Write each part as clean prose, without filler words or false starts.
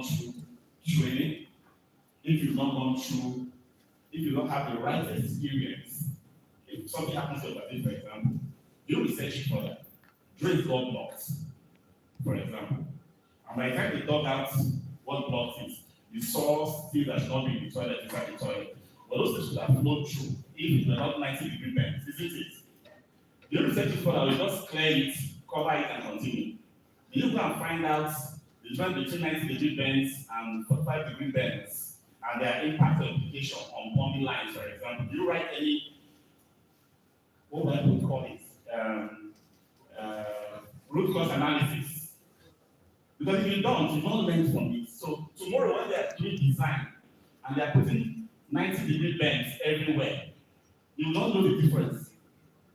gone through training, if you've not gone through, if you don't have the right experience, if something happens to your body, for example, you research it further. Drain blood blocks, for example. And by the time they dug out what blood is, you saw things that should not be in the toilet inside the toilet. But those things should have flowed through if it were not 90-degree bends, isn't it? You research it further, you just clear it, cover it, and continue. You go and find out the difference between 90-degree bends and 45-degree bends and their impact or implication on plumbing lines, for example. Do you write any, what would we call it, root cause analysis? Because if you don't, you don't learn from it. So tomorrow when they are doing design and they are putting 90-degree bends everywhere, you will not know the difference.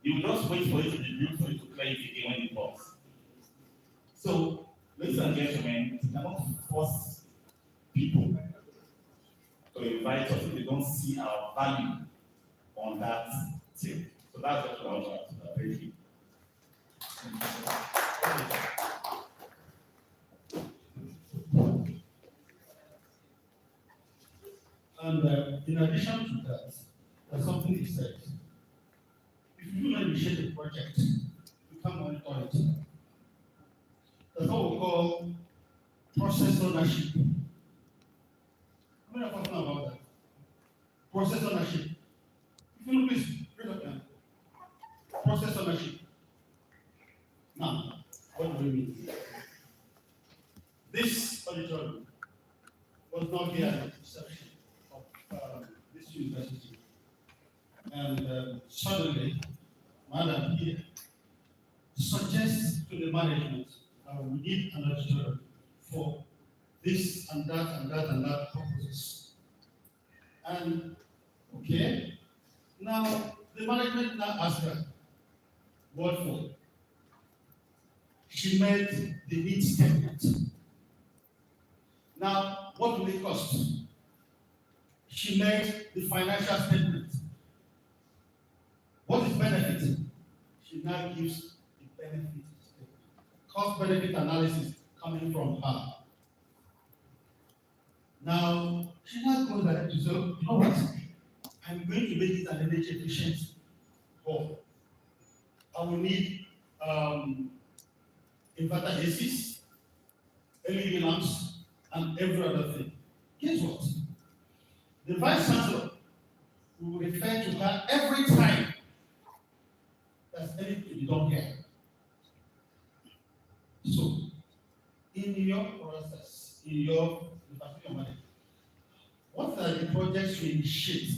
You will just wait for it to be built for you to clear it again when it works. So, ladies and gentlemen, we cannot force people to invite us if they don't see our value on that thing. So that's what I want to add to that. Thank you. And in addition to that, there's something he said. If you do not initiate a project, you can't monitor it. That's what we call process ownership. I'm not talking about that. Process ownership. If you look, please, read up now. Process ownership. Now, what do we mean? This auditorium was not here at the inception of this university. And suddenly, Madam here suggests to the management that we need an auditorium for this and that and that and that purposes. And okay, now the management now asked her, what for? She made the need statement. Now, what will it cost? She made the financial statement. What is benefit? She now gives the benefit statement. Cost-benefit analysis coming from her. Now, she now goes ahead to say, you know what? I'm going to make it an energy efficient hall. I will need inverter ACs, LED lamps, and every other thing. Guess what? The Vice Chancellor will refer to her every time there's anything to be done here. So, in your process, in your money, what are the projects you initiate?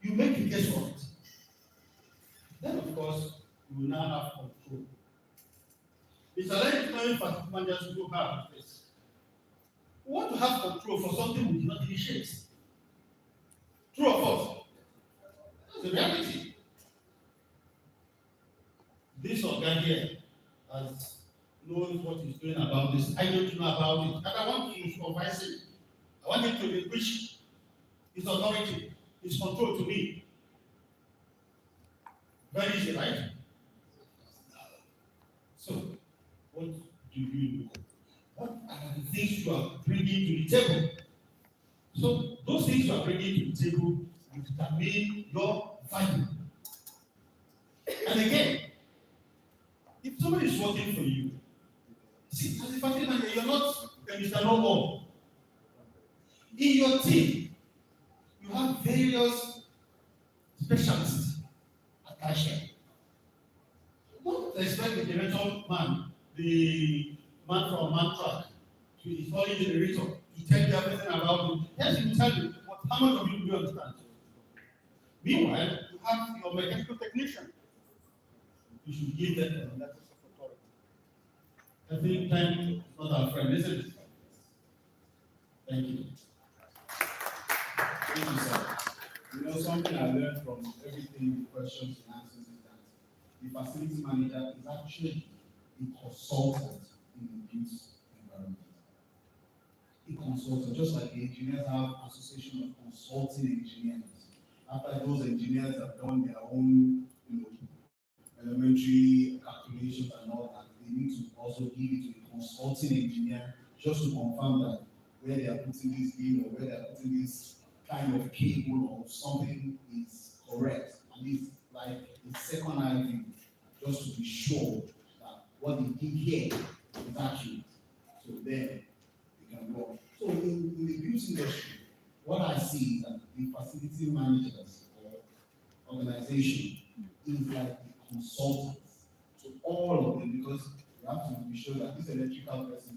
You make a case for it. Then, of course, you will now have control. The challenge is not if managers do have this. We want to have control for something we did not initiate. True or false? That's the reality. This organ here has knows what he's doing about this. I don't know about it. And I want to supervise him. I want him to relinquish his authority, his control to me. Very easy, right? So, what do you do? What are the things you are bringing to the table? So, those things you are bringing to the table will determine your value. And again, if somebody is working for you, see, as a factory manager, you're not Mr. No. In your team, you have various specialists attached. Don't expect the generator man, the man from Mantrack, to install a generator, to tell you everything about it. Yes, he will tell you, but how much of you do you understand? Meanwhile, you have your mechanical technician. You should give them a letter of authority. I think time is not our friend, isn't it? Thank you. Thank you, sir. You know, something I learned from everything, the questions and answers, is that the facility manager is actually a consultant in the built environment. A consultant, just like the engineers have association of consulting engineers. After those engineers have done their own, elementary calculations and all that, they need to also give it to a consulting engineer just to confirm that where they are putting this in or where they are putting this kind of cable or something is correct. And it's like a second eye view, just to be sure that what they did here is accurate. So then they can work. So in the beauty industry, what I see is that the facility managers or organization is like the consultants to all of them, because you have to be sure that this electrical person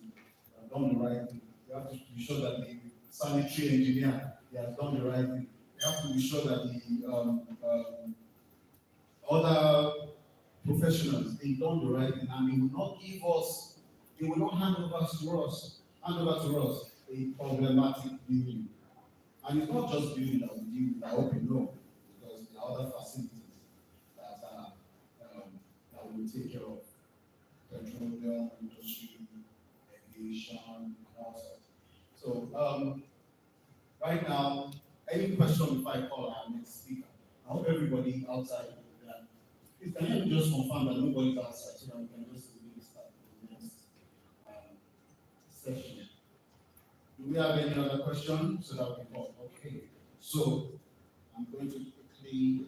has done the right thing. You have to be sure that the sanitary engineer has done the right thing. You have to be sure that the other professionals they've done the right thing, and they will not give us, they will not hand over to us a problematic building. And it's not just building that we deal with, I hope you know, because there are other facilities that we take care of. Petroleum industry, aviation, and all sorts. So right now, any question before I call our next speaker? I hope everybody outside. Please can you just confirm that nobody's outside so that we can just really start the next session? Do we have any other questions so that we can talk? Okay. So I'm going to quickly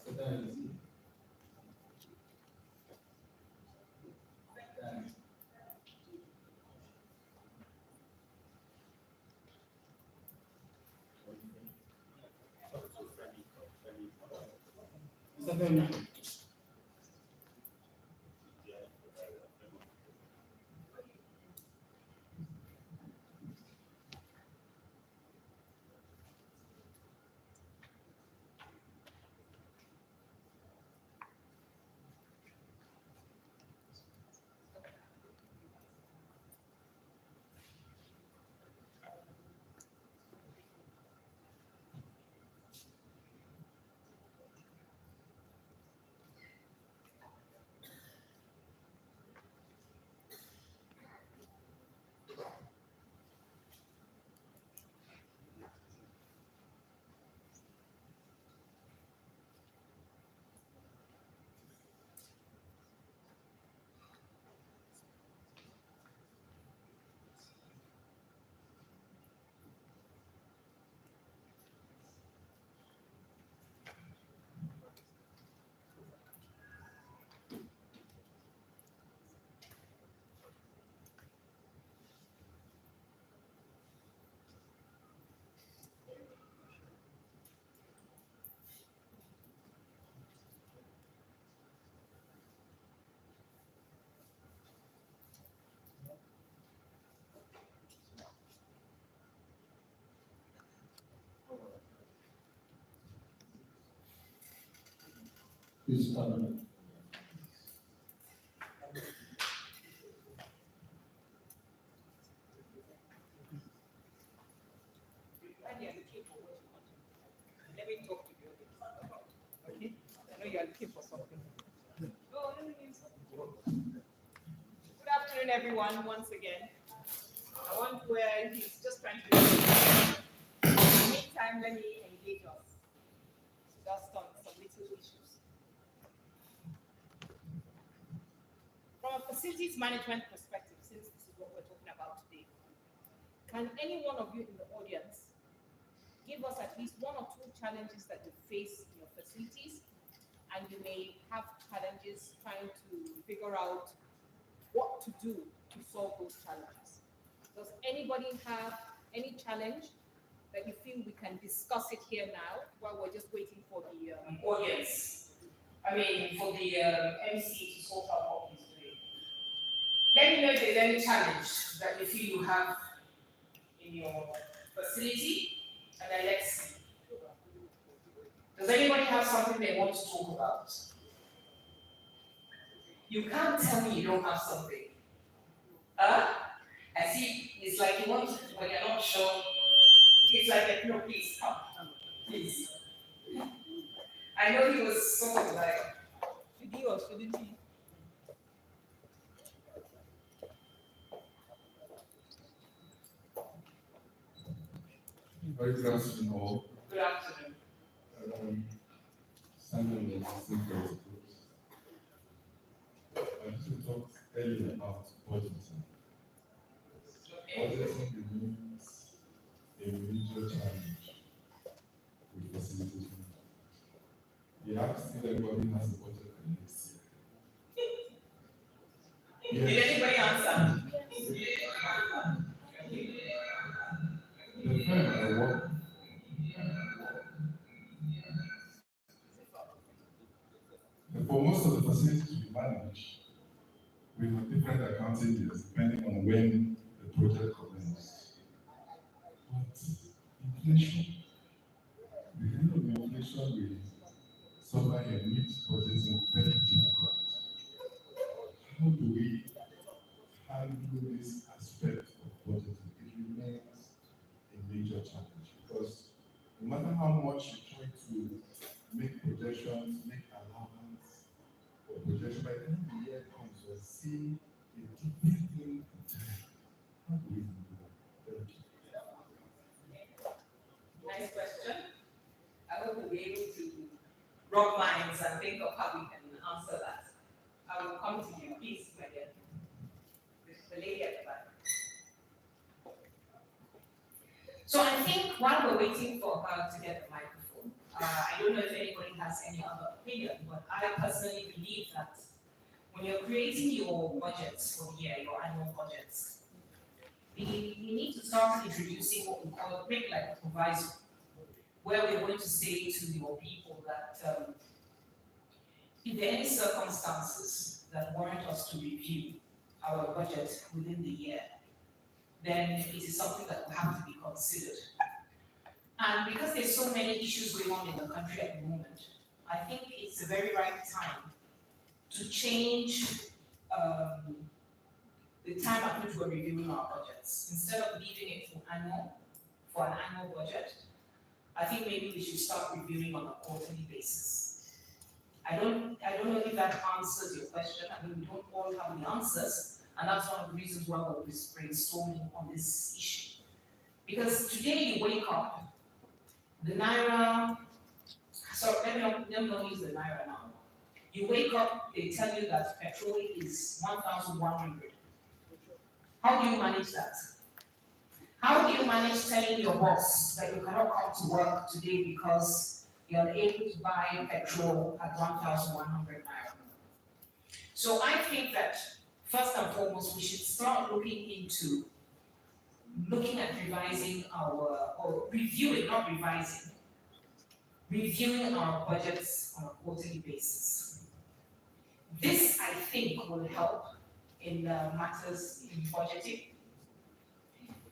so that is Mr. Femi. Please come. Let me talk to you. Okay? I know you are looking for something. Oh, let me use something. Good afternoon, everyone, once again. I want where he's just trying to. In the meantime, let me engage us. Just on some little issues. From a facilities management perspective, since this is what we're talking about today, can any one of you in the audience give us at least one or two challenges that you face in your facilities, and you may have challenges trying to figure out what to do to solve those challenges? Does anybody have any challenge that you feel we can discuss it here now while we're just waiting for the audience? I mean, for the MC to sort out what he's doing. Let me know if there's any challenge that you feel you have in your facility, and then let's see. Does anybody have something they want to talk about? You can't tell me you don't have something. Huh? I see, it's like you want to, when you're not sure, it's like, no, please, come, please. I know he was sort of like, he was, didn't he? Very good afternoon, all. Good afternoon. Simon was asking for his groups. I just talked earlier about budgeting. Budgeting remains a major challenge with facilities management. We asked if everybody has a budget for next year. Did anybody answer? The firm I work for most of the facilities we manage, we have different accounting years depending on when the project commenced. But inflation, the kind of inflation we suffer here makes budgeting very difficult. How do we handle this aspect of budgeting? It remains a major challenge because no matter how much you try to make projections, make allowance for projection, by the time the year comes, you're seeing a different thing entirely. How do we handle that? Thank you. Nice question. I hope we'll be able to rub minds and think of how we can answer that. I will come to you, please, my dear. The lady at the back. So I think while we're waiting for her to get the microphone, I don't know if anybody has any other opinion, but I personally believe that when you're creating your budgets for the year, your annual budgets, you need to start introducing what we call a quick like proviso, where we're going to say to your people that if there are any circumstances that warrant us to review our budget within the year, then it is something that will have to be considered. And because there's so many issues going on in the country at the moment, I think it's a very right time to change the time at which we're reviewing our budgets. Instead of leaving it for an annual budget, I think maybe we should start reviewing on a quarterly basis. I don't know if that answers your question. I mean, we don't all have the answers, and that's one of the reasons why we're brainstorming on this issue. Because today you wake up, the Naira, so let me not use the Naira now. You wake up, they tell you that petrol is 1,100. How do you manage that? How do you manage telling your boss that you cannot come to work today because you're unable to buy petrol at 1,100 naira? So I think that first and foremost, we should start looking at revising or reviewing, not revising, reviewing our budgets on a quarterly basis. This, I think, will help in matters in budgeting.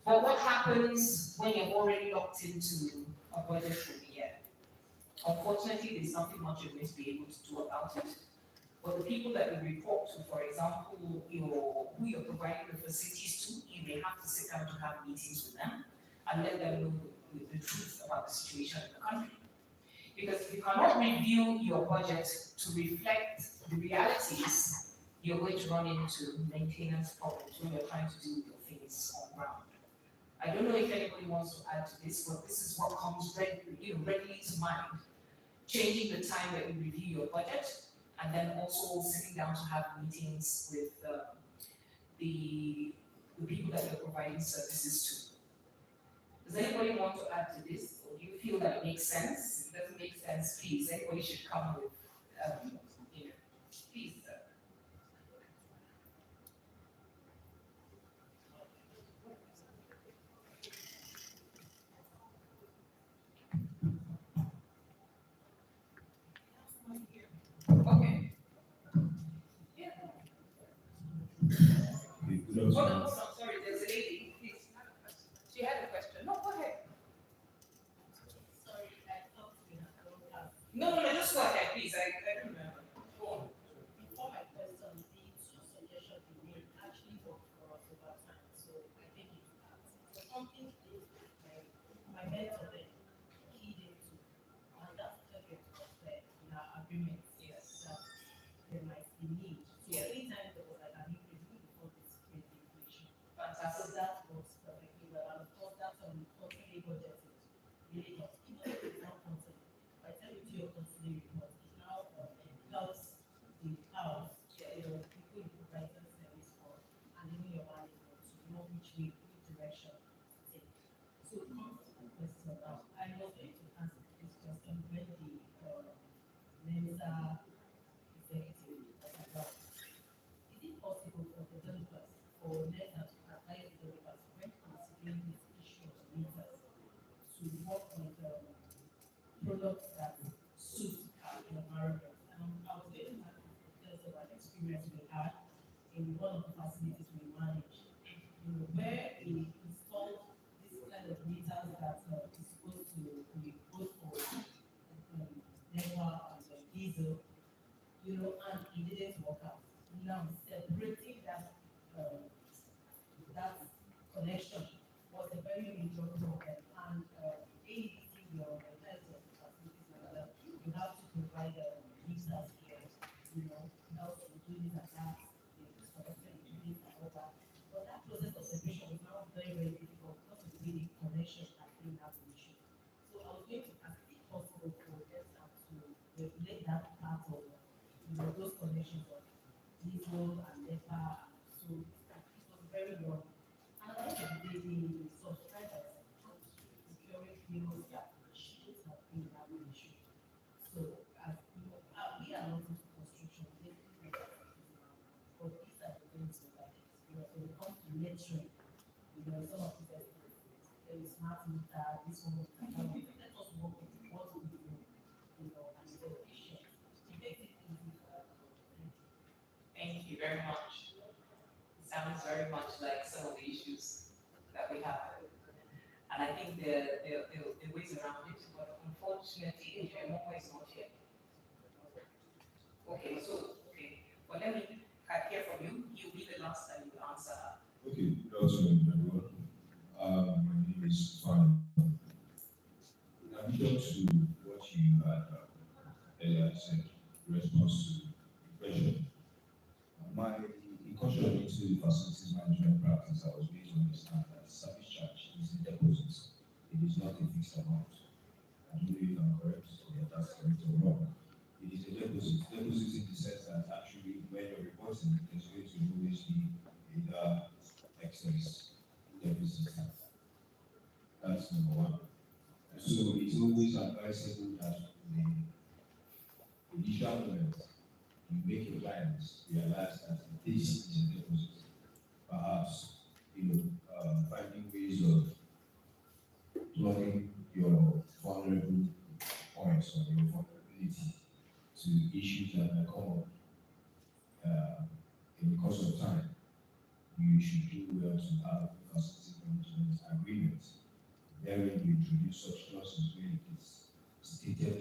But what happens when you're already locked into a budget for the year? Unfortunately, there's nothing much you're going to be able to do about it. But the people that you report to, for example, who you're providing the facilities to, you may have to sit down to have meetings with them and let them know the truth about the situation in the country. Because if you cannot review your budget to reflect the realities, you're going to run into maintenance problems when you're trying to do your things on ground. I don't know if anybody wants to add to this, but this is what comes readily to mind. Changing the time that you review your budget, and then also sitting down to have meetings with the people that you're providing services to. Does anybody want to add to this, or do you feel that it makes sense? If it doesn't make sense, please, anybody should come with, please, sir. Okay. Yeah. something my mentor then keyed into, and that's target was in our agreements. Yes, that there might be need. So anytime there was like an increase, even before this crazy inflation. So that was perfectly well. And of course, that's on quarterly budgeting. Really not. Even if it's not quarterly, by the time you do your quarterly report, it now helps the house, people you provide service for, and even your management to know which way, which direction to take. So it comes to the question now. I was going to ask this question when the Mensa executive was about. Is it possible for developers or let advise developers when considering this issue of meters to work with products that suit our environment? I was going to have to tell some an experience we had in one of the facilities we manage, where we installed this kind of meters that is supposed to be both for NEPA and diesel, and it didn't work out. Now separating that connection was a very major problem, and AEC, your health of the facilities manager, you have to provide meters here, help to do this and that, disconnecting this and all that. But that process of separation is now very, very difficult because of the way the connection has been that issue. So I was going to ask if possible for them to regulate that part of those connections of diesel and NEPA, and so it was very long. And at the end of the day, the subscribers and securing bills that should have been that issue. So as we are not into construction, basically we are but these are the things that when it comes to lecturing, some of these estimates, there is smart meter, this one, that one. Let us work with what we do, and it's efficient. It makes it easy for us. Thank you very much. Sounds very much like some of the issues that we have. And I think the ways around it, but unfortunately, Momo is not here. Okay, but let me hear from you. You'll be the last time you answer her. Okay, good afternoon, everyone. My name is Fan. In addition to what you had earlier said, in response to the question, my incursion into the facilities management practice, I was made to understand that service charge is a deposit. It is not a fixed amount. I don't know if I'm correct, or that's correct or wrong. It is a deposit. Deposit in the sense that actually when you're reporting, there's going to always be either excess deficit. That's number one. So it's always advisable that the initial moment you make your clients realize that this is a deposit. Perhaps, finding ways of plugging your vulnerable points or your vulnerability to issues that may come up in the course of time. You should do well to have a facility management agreement. Therein you introduce such clauses where it is stated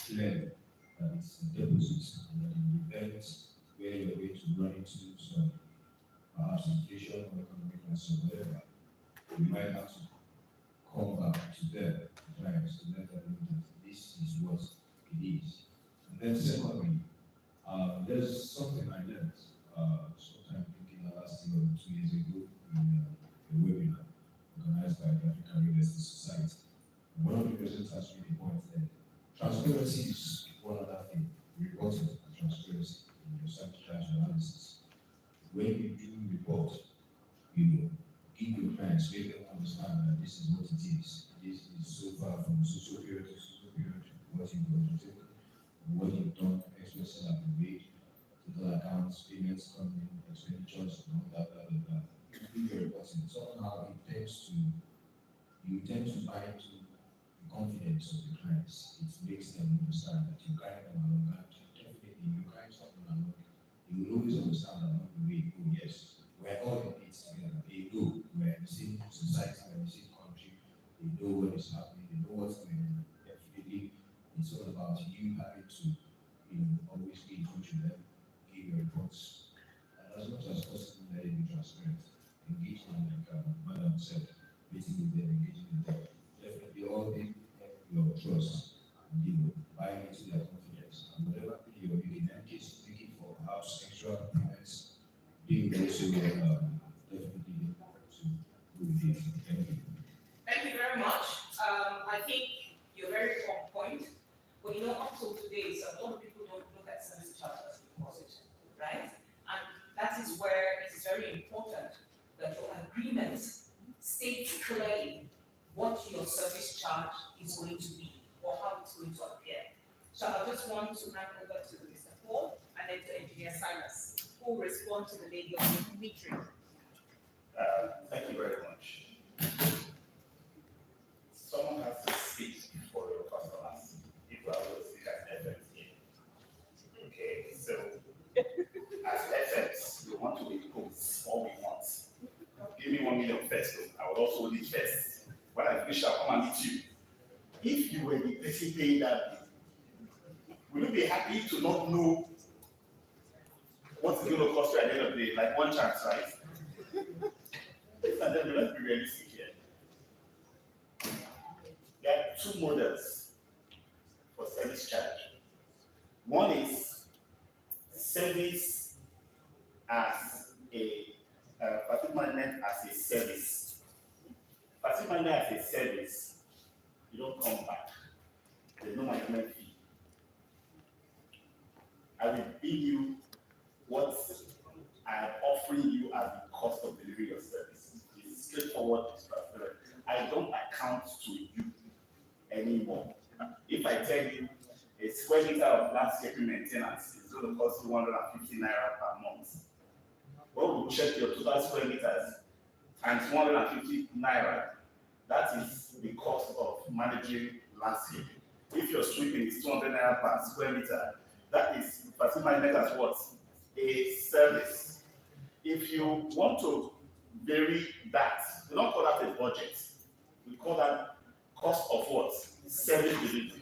clearly that it's a deposit, and that in the event where you're going to run into some perhaps inflation or economic loss or whatever, you might have to come back to them, clients, to let them know that this is what it is. And then secondly, there's something I learned sometime thinking last year or 2 years ago in a webinar organized by the African Real Estate Society. And one of the presenters made a point that transparency is one other thing, reporting and transparency in your service charge analysis. When you do report, give your clients, make them understand that this is what it is. This is so far from social period to social period, what you've budgeted, what you've done, expenses have been made, total accounts, payments coming, expenditures, and all that, blah, blah, blah. Do your reporting. Somehow you tend to buy into the confidence of the clients. It makes them understand that you guide them along. And definitely, you guide someone along. You will always understand along the way, oh yes, we're all in it together. They know we're in the same society, we're in the same country. They know what is happening, they know what's going on. Definitely, it's all about you having to, always be in touch with them, give your reports, and as much as possible, let it be transparent. Engage them, like Madam said, meeting with them, engaging with them. Definitely all they your trust, buying into their confidence. And whatever pay you're making, in that case, making for perhaps extra payments, being also definitely to go with it. Thank you. Thank you very much. I think you're very on point. But you know, up till today, so a lot of people don't look at service charge as a deposit, right? And that is where it is very important that your agreement states clearly what your service charge is going to be or how it's going to appear. So I just want to hand over to Mr. Paul and then to Engineer Silas, who will respond to the lady on the metering. Thank you very much. Someone has to speak for your customers if you are going to speak as FMPN. Okay, so as FX, we want to impose all we want. Give me 1 million first, I will also need first. When I finish, I'll come and meet you. If you were the person paying that bill, will you be happy to not know what's going to cost you at the end of the day? Like one chance, right? Let's be realistic here. There are two models for service charge. One is service as a facility management as a service. Facility management as a service, you don't come back. There's no management fee. I will bill you what I'm offering you as the cost of delivering your service. It's straightforward, it's transparent. I don't account to you anymore. If I tell you a square meter of landscaping maintenance is going to cost you 150 naira per month, well, we check your total square meters and 250 naira. That is the cost of managing landscaping. If your sweeping is 200 naira per square meter, that is facility management as what? A service. If you want to vary that, we don't call that a budget. We call that cost of what? Service delivery.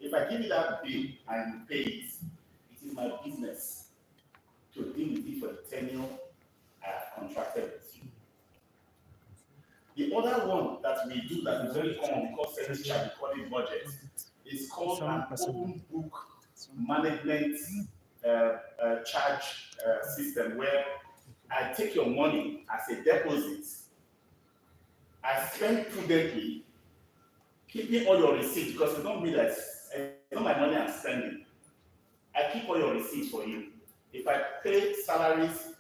If I give you that bill and you pay it, it is my business to deal with it for the tenure I have contracted with you. The other one that we do that is very common because service charge, we call it budget, is called an open book management charge system where I take your money as a deposit, I spend prudently, keeping all your receipts because it's not me that's it's not my money I'm spending. I keep all your receipts for you. If I pay salaries,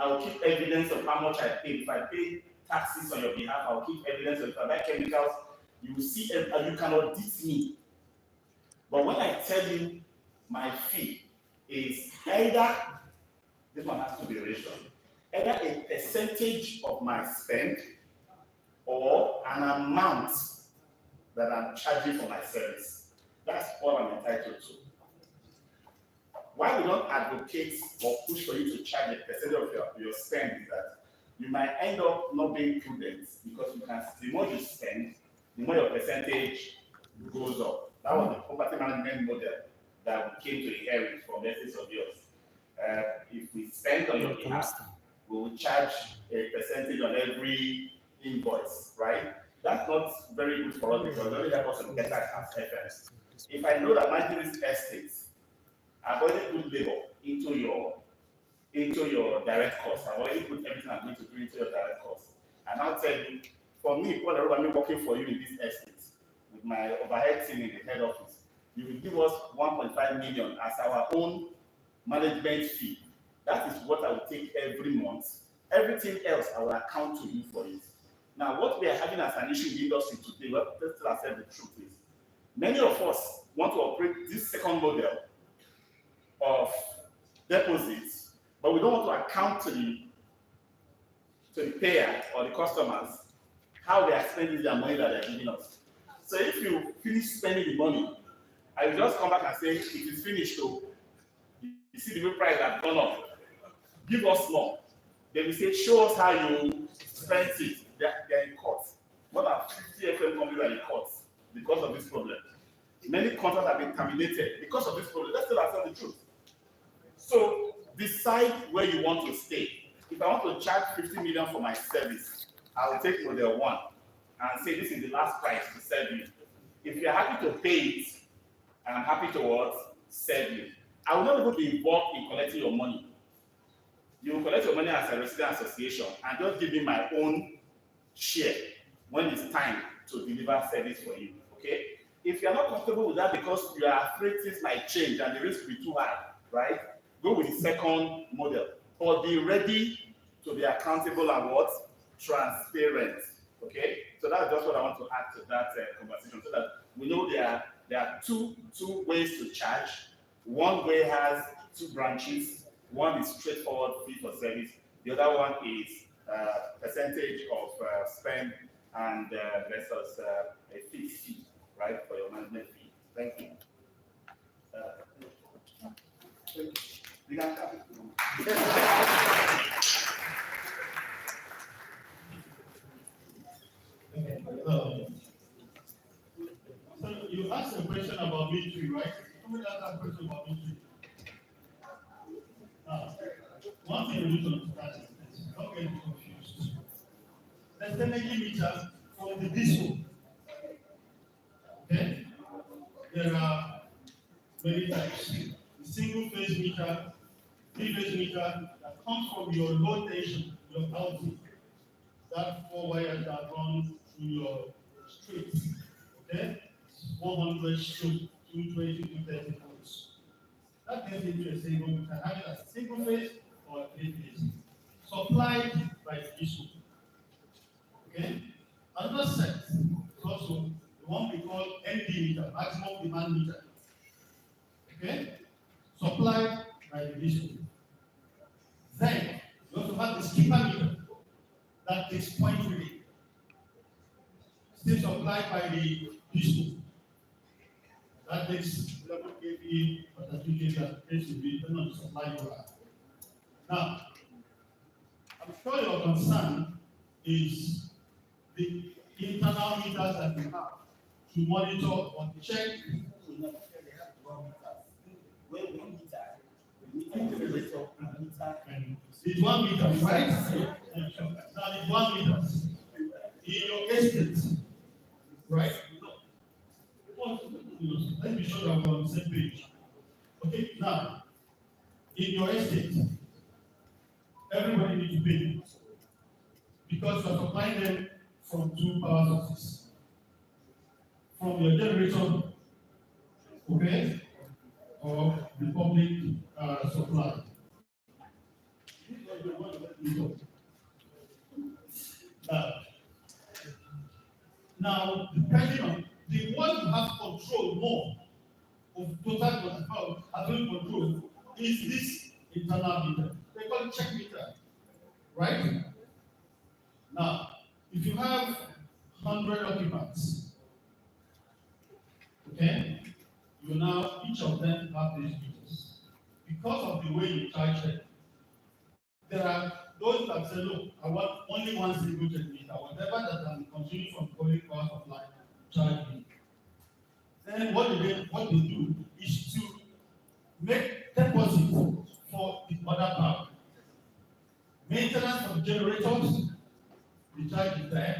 I'll keep evidence of how much I pay. If I pay taxes on your behalf, I'll keep evidence of if I buy chemicals, you will see and you cannot audit me. But when I tell you my fee is either, this one has to be ratio, either a percentage of my spend or an amount that I'm charging for my service. That's all I'm entitled to. Why we don't advocate or push for you to charge a percentage of your spend is that you might end up not being prudent because the more you spend, the more your percentage goes up. That was the property management model that we came to inherit from the essence of yours. If we spend on your behalf, we will charge a percentage on every invoice, right? That's not very good for us because it only helps us to get that as FMs. If I know that my tourist estates, I've already put labor into your direct costs. I've already put everything I'm going to do into your direct costs. And I'll tell you, for me, Paul, I'm working for you in this estate with my overhead team in the head office. You will give us 1.5 million as our own management fee. That is what I will take every month. Everything else I will account to you for it. Now, what we are having as an issue in the industry today, well, let's tell ourselves the truth is, many of us want to operate this second model of deposits, but we don't want to account to the payer or the customers how they are spending their money that they are giving us. So if you finish spending the money, I will just come back and say, it is finished, so you see the real price has gone up. Give us more. Then we say, show us how you spent it. They are in court. More than 50 FM companies are in court because of this problem. Many contracts have been terminated because of this problem. Let's tell ourselves the truth. So decide where you want to stay. If I want to charge 50 million for my service, I will take model 1. and say this is the last price to serve you. If you're happy to pay it, I'm happy to what? Serve you. I will not even be involved in collecting your money. You will collect your money as a resident association and just give me my own share when it's time to deliver service for you. Okay? If you are not comfortable with that because you are afraid things might change and the risk will be too high, right? Go with the second model. But be ready to be accountable and what? Transparent. Okay? So that's just what I want to add to that conversation so that we know there are two ways to charge. One way has two branches. One is straightforward fee for service. The other one is percentage of spend and versus a fixed fee, right, for your management fee. Thank you. You can have So you asked a question about military, right? Somebody asked a question about military. Now, one thing you need to understand is this, don't get confused. There's energy meter from the disco. Okay? There are many types. The single phase meter, three phase meter that comes from your low tension, your output. That four wires that run through your street. Okay? 100 stroke, 220, 230 volts. That gets into a single, you can have it as a single phase or a three phase. Supplied by the issue. Okay? Another set is also the one we call MD meter, maximum demand meter. Okay? Supplied by the issue. Then you also have the skipper meter that takes point reading. Still supplied by the issue. That takes 11 kV or 32 kV as the case will be, depending on the supply you have. Now, I'm sure your concern is the internal meters that we have to monitor or check. It's 1 meter, right? Now it's 1 meter in your estate, right? Let me show that we're on the same page. Okay, now in your estate, everybody needs to pay because you're supplying them from 2 power sources. From your generator, okay, or the public supply. Now, depending on the one you have control more of total control is this internal meter. They call it check meter, right? Now, if you have 100 occupants, okay, you now each of them have these meters. Because of the way you charge them, there are those that say, look, I want only one single check meter, whatever that can continue from public power supply, charge me. Then what they do is to make deposit for the other power. Maintenance of generators, the charge is there.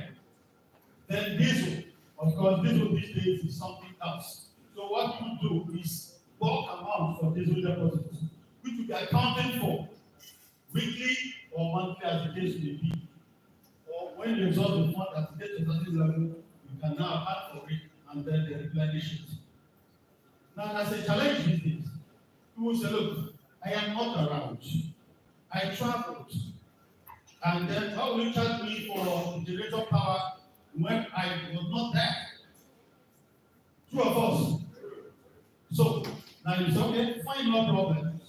Then diesel, of course, diesel these days is something else. So what you do is bulk amount for diesel deposits, which you are accounting for weekly or monthly as the case may be. Or when you exhaust the fund at the to certain level, you can now add for it and then they replenish it. Now, as a challenge with this, you will say, look, I am not around. I traveled. And then how will you charge me for generator power when I was not there? Two of us. So, now it's okay, fine, no problem.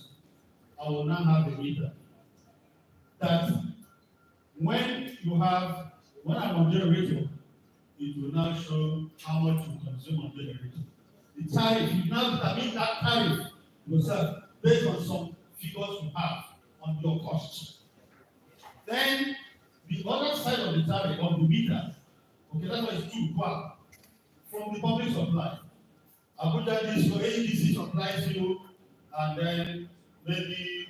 I will now have a meter. That when I'm on generator, it will now show how much you consume on generator. The tariff, you now determine that tariff yourself based on some figures you have on your costs. Then the other side of the tariff, of the meter, okay, that's why it's too far from the public supply. Abuja Disco, ADC supplies you, and then maybe,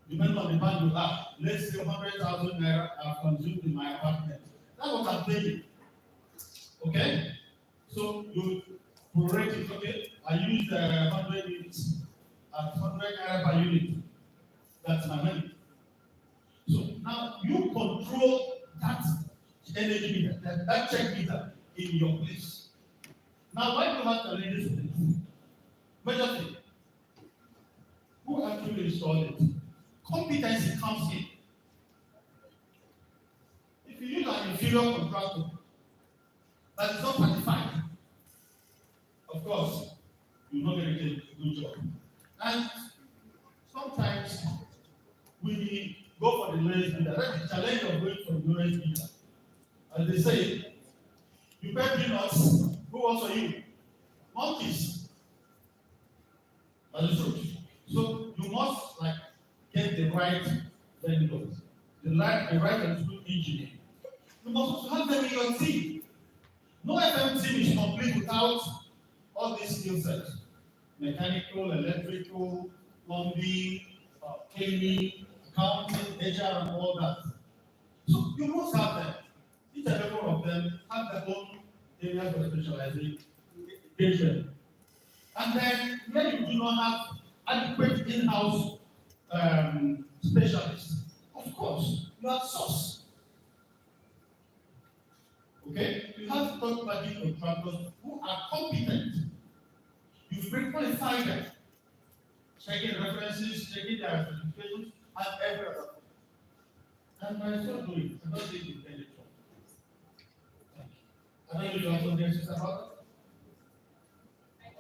depending on the band you have, let's say 100,000 naira I've consumed in my apartment. That's what I'm paying. Okay? So you prorate it, okay? I use 100 units at 100 naira per unit. That's my money. So now you control that energy meter, that check meter in your place. Now, why do you have challenges with it? Major thing, who actually installed it? Competency comes in. If you use an inferior contractor that is not qualified, of course, you're not going to get a good job. And sometimes we go for the lowest bidder. That's the challenge of going for the lowest bidder. As they say, you pay peanuts, who works for you? Monkeys. That's the truth. So you must get the right vendors, the right and good engineer. You must also have them in your team. No FM team is complete without all these skill sets: mechanical, electrical, plumbing, cleaning, accounting, HR, and all that. So you must have them. Each and every one of them have their own areas of specialization. And then when you do not have adequate in-house specialists, of course, you outsource. Okay? You have third-party contractors who are competent. You pre-qualify them, checking references, checking their certifications, and every other thing. And by so doing, I don't think you get it wrong. I don't know if you have something to say about it.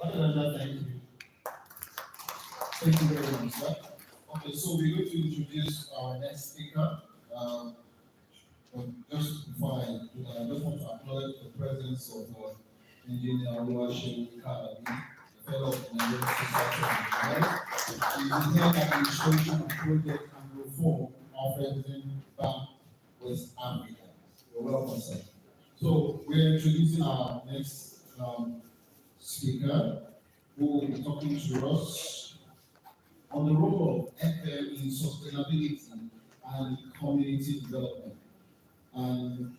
Other than that, thank you. Thank you very much, sir. Okay, so we're going to introduce our next speaker. But just before I do that, I just want to acknowledge the presence of Engineer Oluwaseun Kalabi, a fellow of the Nigerian Society of Engineers. He is the head administration project and reform of Resident Bank West Africa. You're welcome, sir. So we're introducing our next speaker, who will be talking to us on the role of FM in sustainability and community development. And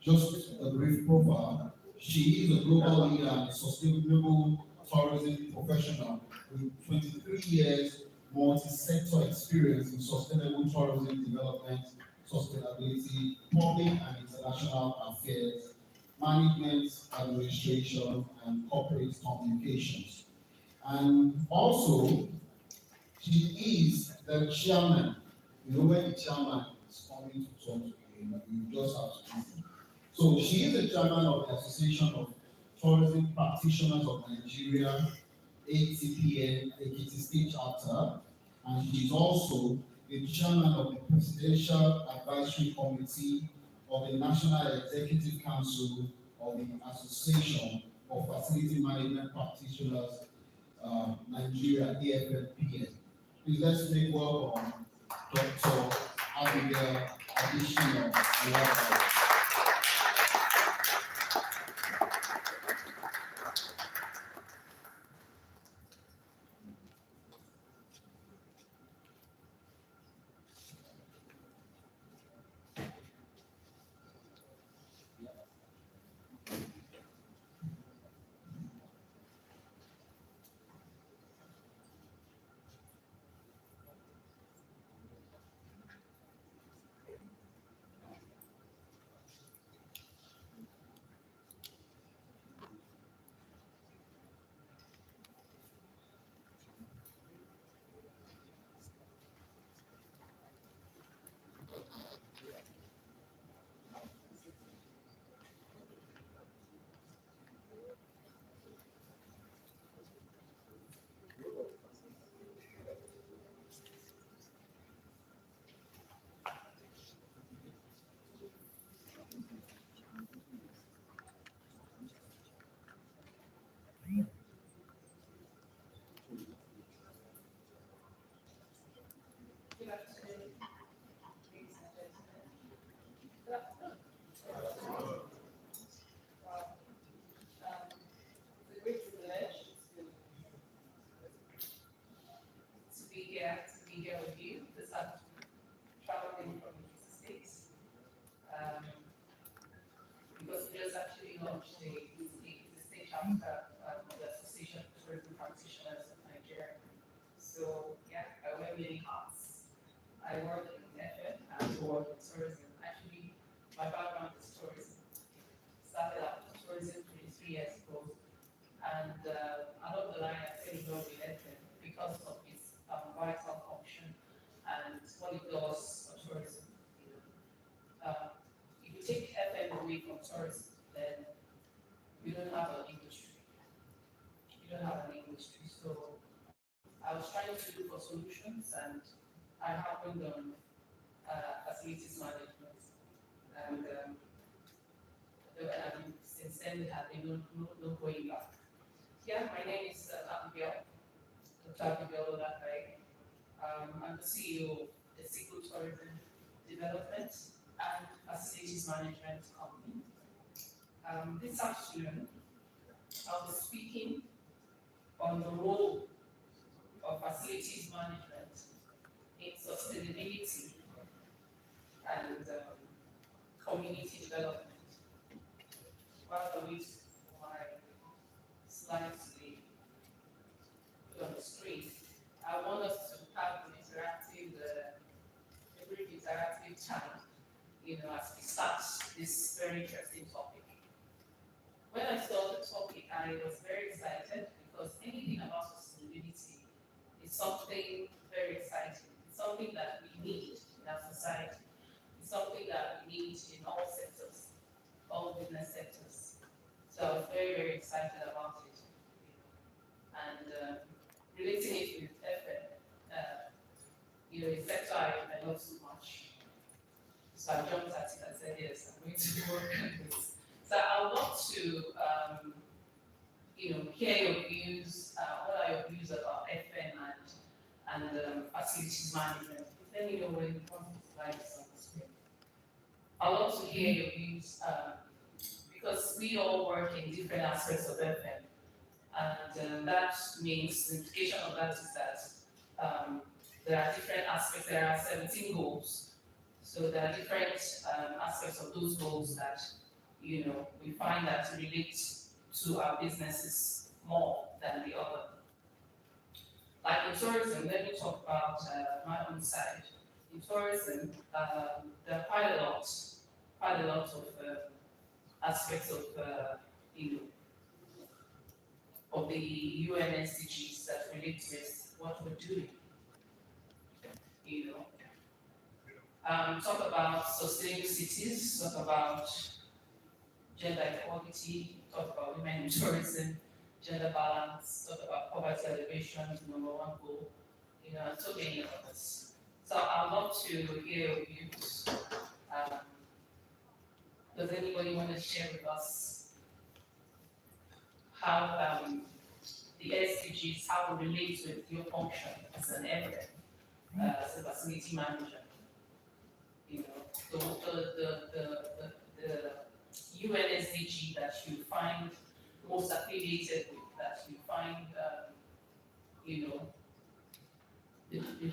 just a brief profile, she is a global leader and sustainable tourism professional with 23 years multi-sector experience in sustainable tourism development, sustainability, public and international affairs, management, administration, and corporate communications. And also, she is the chairman. You know, when the chairman is coming to talk to you, you just have to listen. So she is the chairman of the Association of Tourism Practitioners of Nigeria, ATPN, Ekiti State Chapter, and she is also the chairman of the Presidential Advisory Committee of the National Executive Council of the Association of Facility Management Practitioners, Nigeria, AFMPN. Please let's make welcome Dr. Abigail Additional. much the state chapter of the Association of Tourism Practitioners of Nigeria. So yeah, I wear many hats. I work in FM, I also work in tourism. Actually, my background is tourism. Started out in tourism 23 years ago, and along the line I fell in love with FM because of its vital function and what it does for tourism. You know. If you take FM away from tourism, then we don't have an industry. You don't have an industry. So I was trying to look for solutions, and I happened on facilities management, and since then there have been no going back. Yeah, my name is Abigail, Dr. Abigail Olakai. I'm the CEO of the Seafood Tourism Development and Facilities Management Company. This afternoon, I'll be speaking on the role of facilities management in sustainability and community development. While I wait for my slides to be put on the screen, I want us to have an interactive, a brief interactive chat, as we start this very interesting topic. When I saw the topic, I was very excited because anything about sustainability is something very exciting. It's something that we need in our society. It's something that we need in all sectors, all business sectors. So I was very, very excited about it. And relating it with FM, a sector I love so much. So I jumped at it and said, yes, I'm going to work on this. So I would love to, hear your views. What are your views about FM and facilities management? Let me know when you want to slide this on the screen. I'd love to hear your views because we all work in different aspects of FM, and that means the implication of that is that there are different aspects. There are 17 goals, so there are different aspects of those goals that we find that relate to our businesses more than the other. Like in tourism, let me talk about my own side. In tourism, there are quite a lot of aspects of the UN SDGs that relate with what we're doing. Talk about sustainable cities, talk about gender equality, talk about women in tourism, gender balance, talk about poverty alleviation, number one goal, and so many others. So I'd love to hear your views. Does anybody want to share with us how the SDGs, how it relates with your function as an FM, as a facility manager? The UN SDG that you find most affiliated with, that you find, you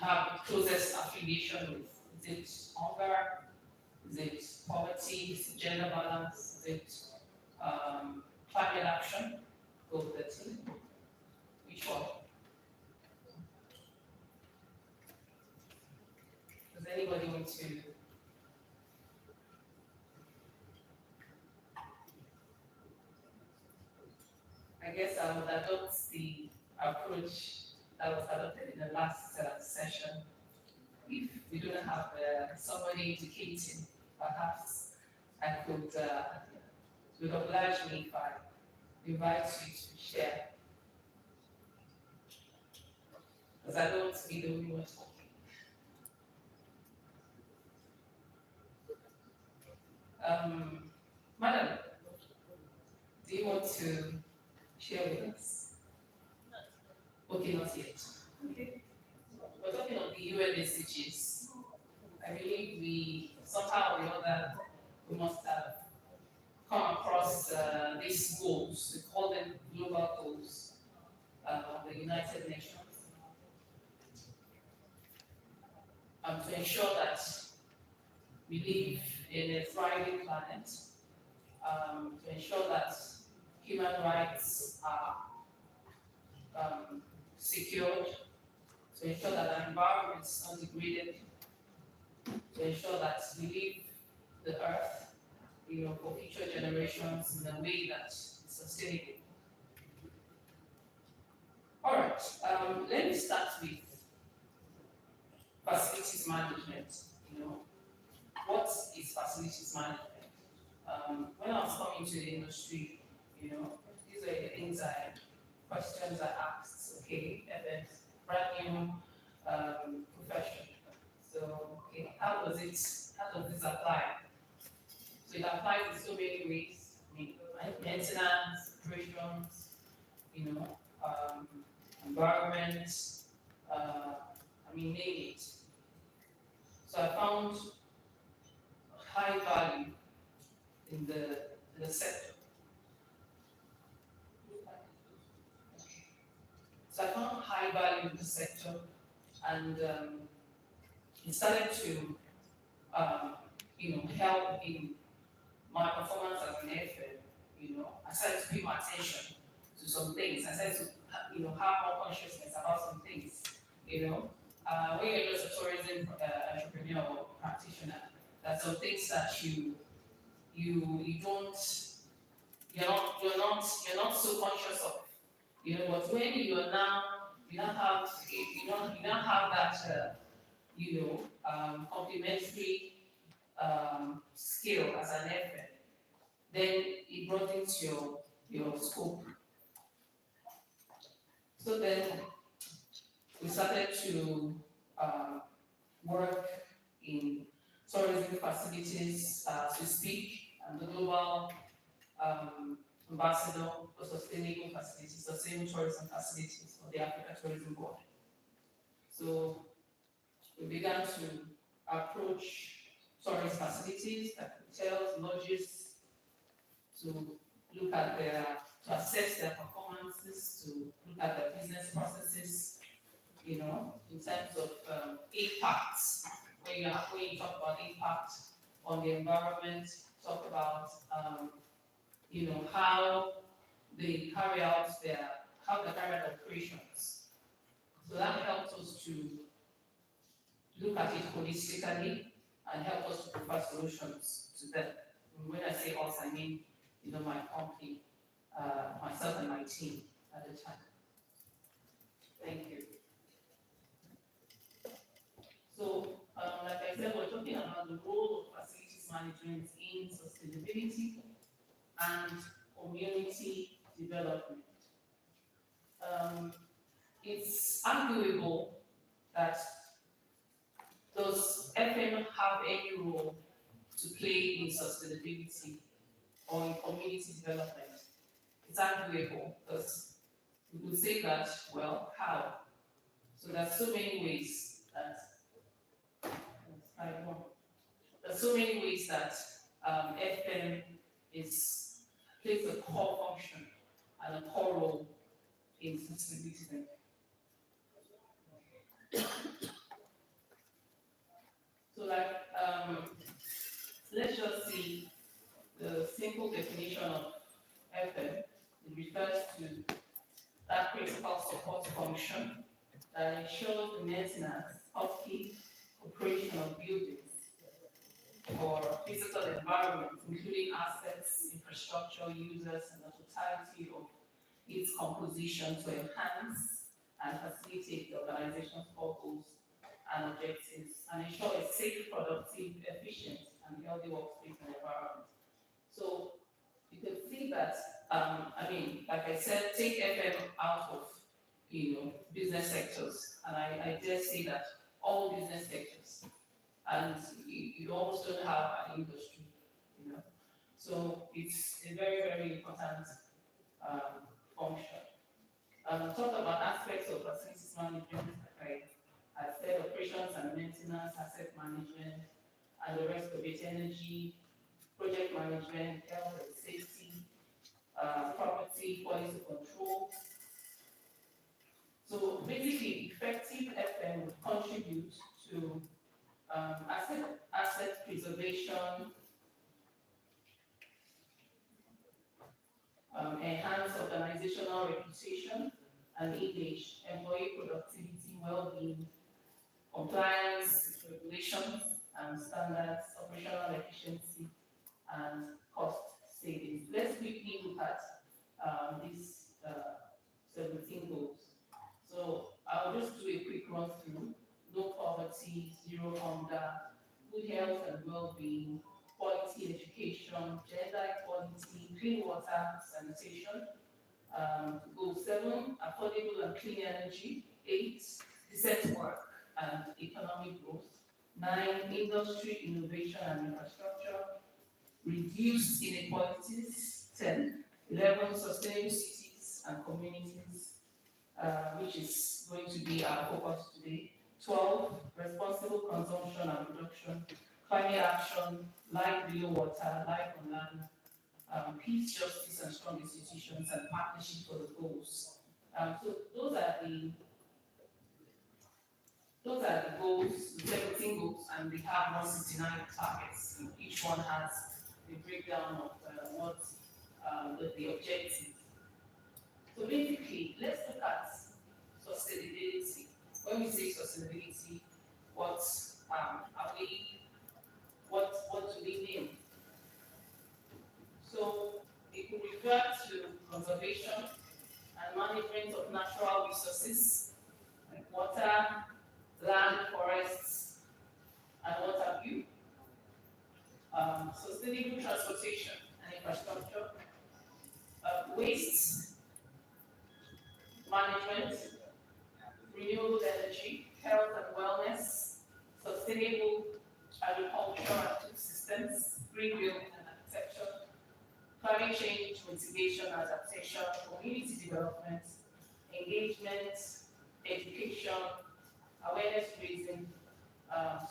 have the closest affiliation with. Is it hunger? Is it poverty? Is it gender balance? Is it climate action? Goal 13. Which one? Does anybody want to? I guess I would adopt the approach that was adopted in the last session. If we don't have somebody indicating, perhaps I could, it would oblige me if I invite you to share. Because I don't want to be the only one talking. Madam, do you want to share with us? Okay, not yet. Okay. We're talking of the UN SDGs. I believe we, somehow or the other, we must have come across these goals. We call them global goals of the United Nations. To ensure that we live in a thriving planet, to ensure that human rights are secured, to ensure that the environment is not degraded, to ensure that we leave the earth, for future generations in a way that is sustainable. All right, let me start with facilities management. What is facilities management? When I was coming to the industry, these are the things questions I asked. Okay, and then brand new profession. So, okay, how does this apply? So it applies in so many ways. Maintenance, operations, environment, name it. So I found high value in the sector. So I found high value in the sector, and it started to, help in my performance as an FM. I started to pay more attention to some things. I started to, have more consciousness about some things. When you're just a tourism entrepreneur or practitioner, there's some things that you don't, you're not so conscious of. But when you don't have that, complementary skill as an FM, then it broadens your scope. So then we started to work in tourism facilities to speak, and the global ambassador for sustainable facilities, sustainable tourism facilities for the Africa Tourism Board. So we began to approach tourist facilities like hotels, lodges, to look at to assess their performances, to look at their business processes, in terms of impacts. When you talk about impact on the environment, talk about how they carry out operations. So that helps us to look at it holistically and help us to provide solutions to them. And when I say us, I mean my company, myself and my team at the time. Thank you. So, like I said, we're talking about the role of facilities management in sustainability and community development. It's arguable that does FM have any role to play in sustainability or in community development? It's arguable because we could say that, well, how? So there's so many ways that FM plays a core function and a core role in sustainability. So let's just see the simple definition of FM. It refers to that critical support function that ensures the maintenance, upkeep, operation of buildings or physical environment, including assets, infrastructure, users, and the totality of its composition to enhance and facilitate the organization's purpose and objectives and ensure a safe, productive, efficient, and healthy workspace and environment. So you can see that, like I said, take FM out of business sectors, and I dare say that all business sectors, and you almost don't have an industry, So it's a very, very important function. Talk about aspects of facilities management, like I said, operations and maintenance, asset management, and the rest of it, energy, project management, health and safety, property, quality control. So basically, effective FM would contribute to asset preservation, enhance organizational reputation and image, employee productivity, well-being, compliance with regulations and standards, operational efficiency, and cost savings. Let's quickly look at these 17 goals. So I'll just do a quick run through. No poverty, zero hunger, good health and well-being, quality education, gender equality, clean water, sanitation. Goal 7, affordable and clean energy. 8, decent work and economic growth. 9, industry, innovation and infrastructure. Reduce inequalities. 10, 11, sustainable cities and communities, which is going to be our focus today. 12, responsible consumption and production, climate action, life below water, life on land, peace, justice, and strong institutions, and partnership for the goals. So those are the goals, the 17 goals, and we have 169 targets. Each one has a breakdown of what the objectives. So basically, let's look at sustainability. When we say sustainability, what do we mean? So it could refer to conservation and management of natural resources like water, land, forests, and what have you. Sustainable transportation and infrastructure, waste management, renewable energy, health and wellness, sustainable agriculture and food systems, green building and architecture, climate change mitigation and adaptation, community development, engagement, education, awareness raising,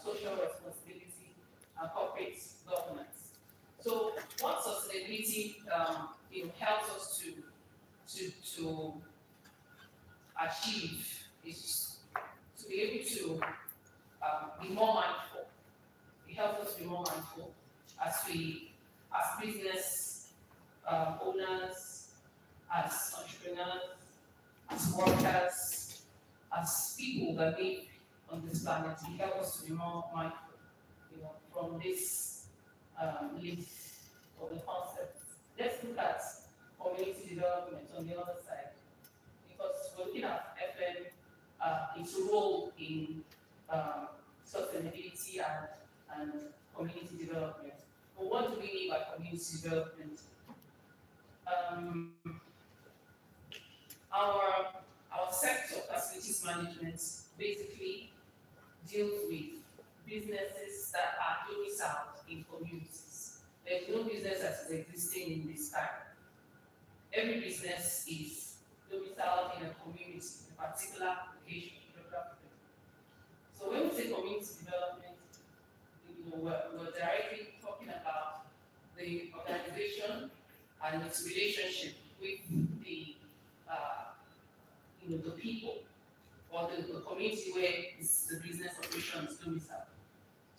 social responsibility, and corporate governance. So, what sustainability helps us to achieve is to be able to be more mindful. It helps us be more mindful as business owners, as entrepreneurs, as workers, as people that live on this planet. It helps us to be more mindful, from this list of the concepts. Let's look at community development on the other side, because we're looking at FN, its role in sustainability and community development. But what do we mean by community development? Our sector, facilities management, basically deals with businesses that are domiciled in communities. There's no business that is existing in this time. Every business is domiciled in a community, in a particular location, geographically. So when we say community development, we're directly talking about the organization and its relationship with the people or the community where the business operation is domiciled.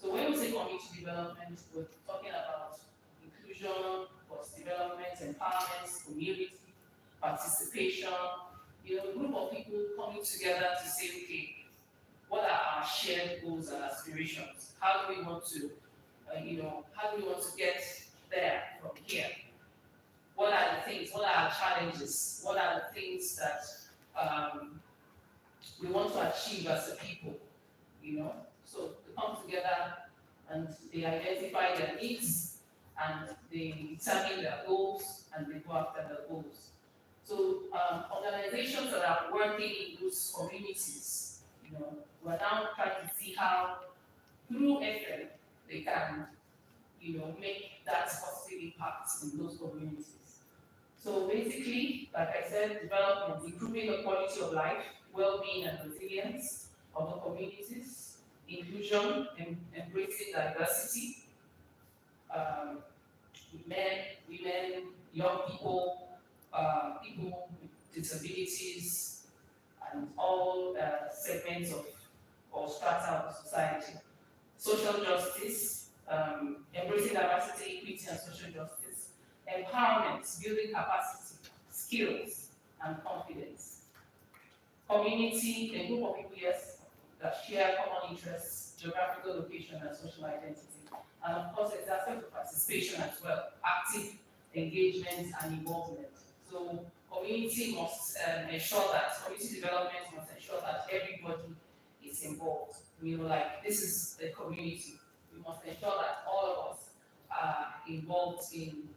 So when we say community development, we're talking about inclusion, development, empowerment, community, participation, a group of people coming together to say, okay, what are our shared goals and aspirations? How do we want to, get there from here? What are the things? What are our challenges? What are the things that we want to achieve as a people? So they come together and they identify their needs and they determine their goals and they go after their goals. So organizations that are working in those communities, we're now trying to see how through effort they can, make that positive impact in those communities. So basically, like I said, development, improving the quality of life, well-being and resilience of the communities, inclusion, embracing diversity, men, women, young people, people with disabilities, and all segments of or strata of society. Social justice, embracing diversity, equity, and social justice. Empowerment, building capacity skills, and confidence. Community, a group of people, yes, that share common interests, geographical location, and social identity. And of course, there's aspect of participation as well, active engagement and involvement. So community must ensure that, community development must ensure that everybody is involved. Like this is the community. We must ensure that all of us are involved in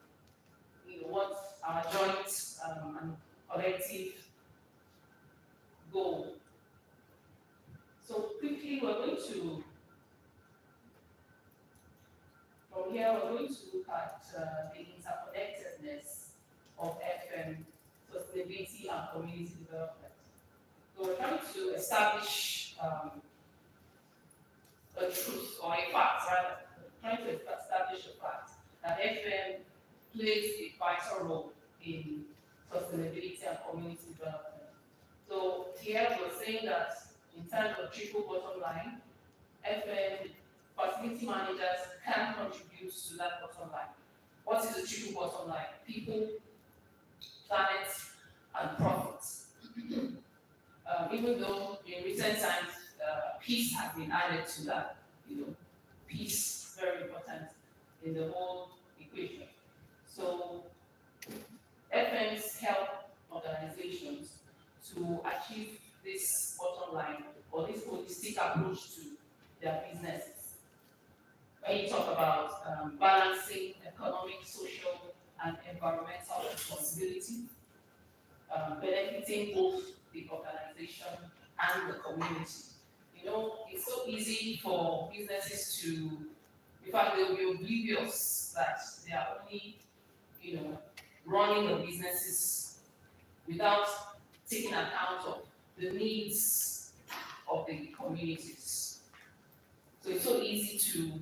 what our joint and collective goal. So quickly, from here, we're going to look at the interconnectedness of FM, sustainability, and community development. So we're trying to establish a truth or a fact, rather, trying to establish a fact that FM plays a vital role in sustainability and community development. So here we're saying that in terms of triple bottom line, FM facility managers can contribute to that bottom line. What is the triple bottom line? People, planet, and profits. Even though in recent times peace has been added to that, peace is very important in the whole equation. So FMs help organizations to achieve this bottom line or this holistic approach to their businesses. When you talk about balancing economic, social, and environmental responsibility, benefiting both the organization and the community. It's so easy for businesses to, in fact, they'll be oblivious that they are only, running the businesses without taking account of the needs of the communities. So it's so easy to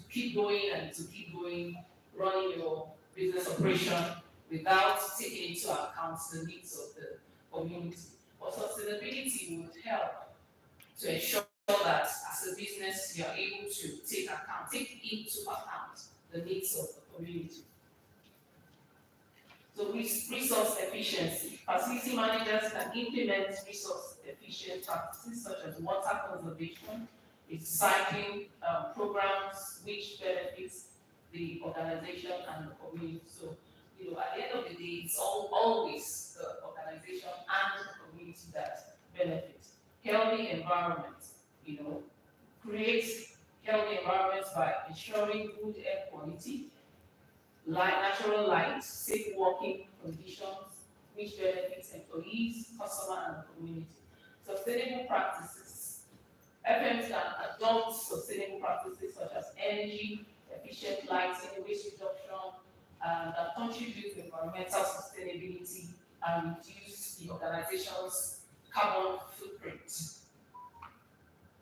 keep going and to keep going, running your business operation without taking into account the needs of the community. But sustainability would help to ensure that as a business you are able to take into account the needs of the community. So resource efficiency. Facility managers can implement resource efficient practices such as water conservation, recycling programs which benefits the organization and the community. So, at the end of the day, it's always the organization and the community that benefits. Healthy environment, create healthy environments by ensuring good air quality, natural light, safe working conditions, which benefits employees, customer, and the community. Sustainable practices. FMs can adopt sustainable practices such as energy, efficient lighting, waste reduction, that contribute to environmental sustainability and reduce the organization's carbon footprint.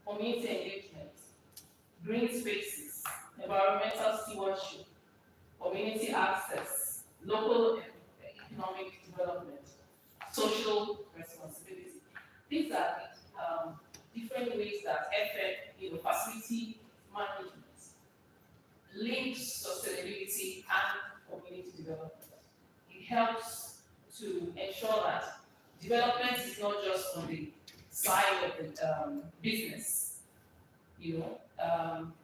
Community engagement, green spaces, environmental stewardship, community access, local economic development, social responsibility. These are different ways that FM, facility management links sustainability and community development. It helps to ensure that development is not just on the side of the business,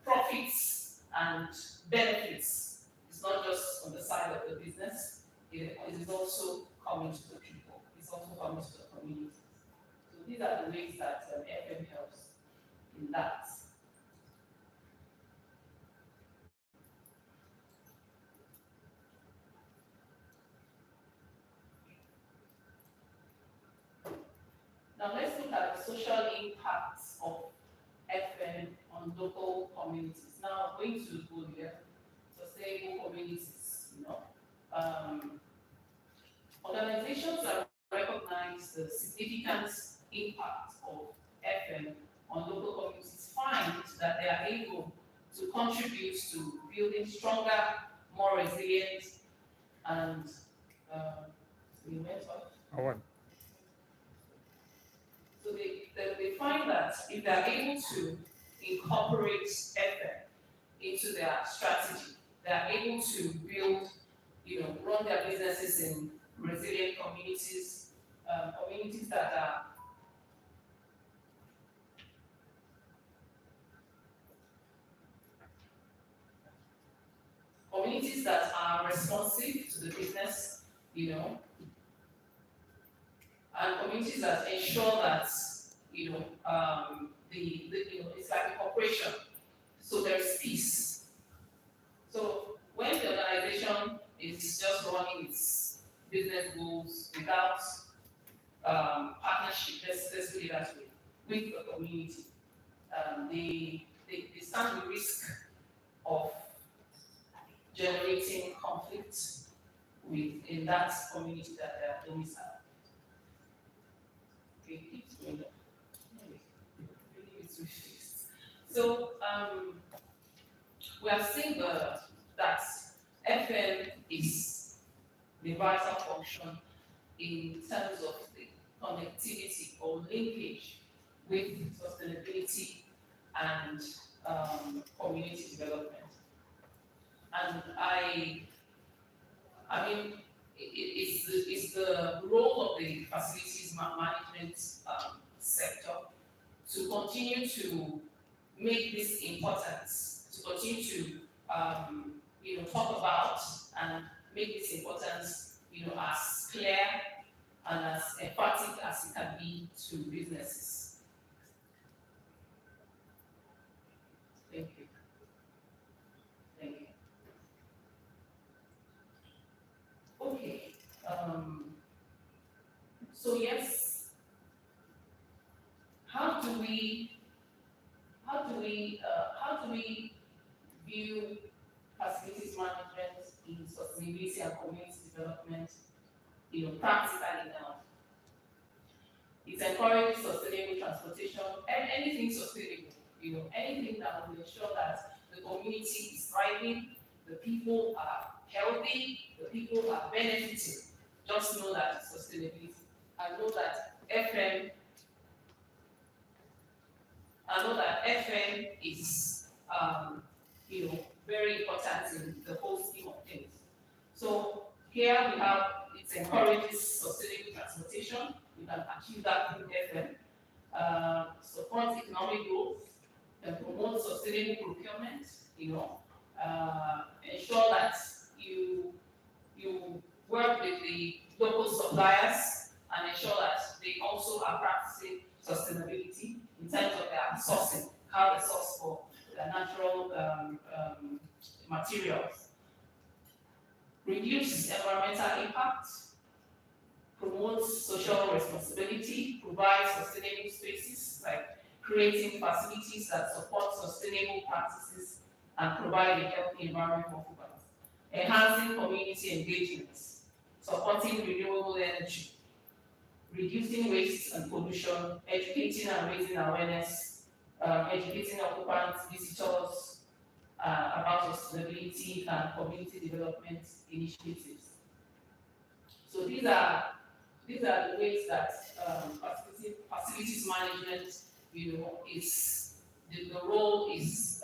profits and benefits is not just on the side of the business, it is also coming to the people, it's also coming to the communities. So these are the ways that FM helps in that. Now let's look at the social impacts of FM on local communities. Now I'm going to go here, sustainable communities. Organizations that recognize the significant impact of FM on local communities find that they are able to contribute to building stronger, more resilient, and so they find that if they are able to incorporate FM into their strategy, they are able to build, run their businesses in resilient communities, communities that are responsive to the business, and communities that ensure that it's like a corporation, so there's peace. So when the organization is just running its business goals without partnership, let's put it that way, with the community, they stand the risk of generating conflict in that community that they are domiciled. Okay, keeps going up. Really, it's refused. So we have seen that FM is the vital function in terms of the connectivity or linkage with sustainability and community development. And I mean, it's the role of the facilities management sector to continue to make this important, to continue to talk about and make this important, as clear and as emphatic as it can be to businesses. Thank you. Thank you. Okay. So yes, how do we view facilities management in sustainability and community development, practically now? It encourages sustainable transportation and anything sustainable, anything that will ensure that the community is thriving, the people are healthy, the people are benefiting. Just know that it's sustainability. I know that FM is very important in the whole scheme of things. So here we have it encourages sustainable transportation. We can achieve that through FM. Support economic growth, and promote sustainable procurement. Ensure that you work with the local suppliers and ensure that they also are practicing sustainability in terms of their sourcing, how they source for their natural materials. Reduce environmental impact, promotes social responsibility, provides sustainable spaces like creating facilities that support sustainable practices and provide a healthy environment for occupants. Enhancing community engagement, supporting renewable energy, reducing waste and pollution, educating and raising awareness, educating occupants, visitors about sustainability and community development initiatives. So these are the ways that facilities management, is the role is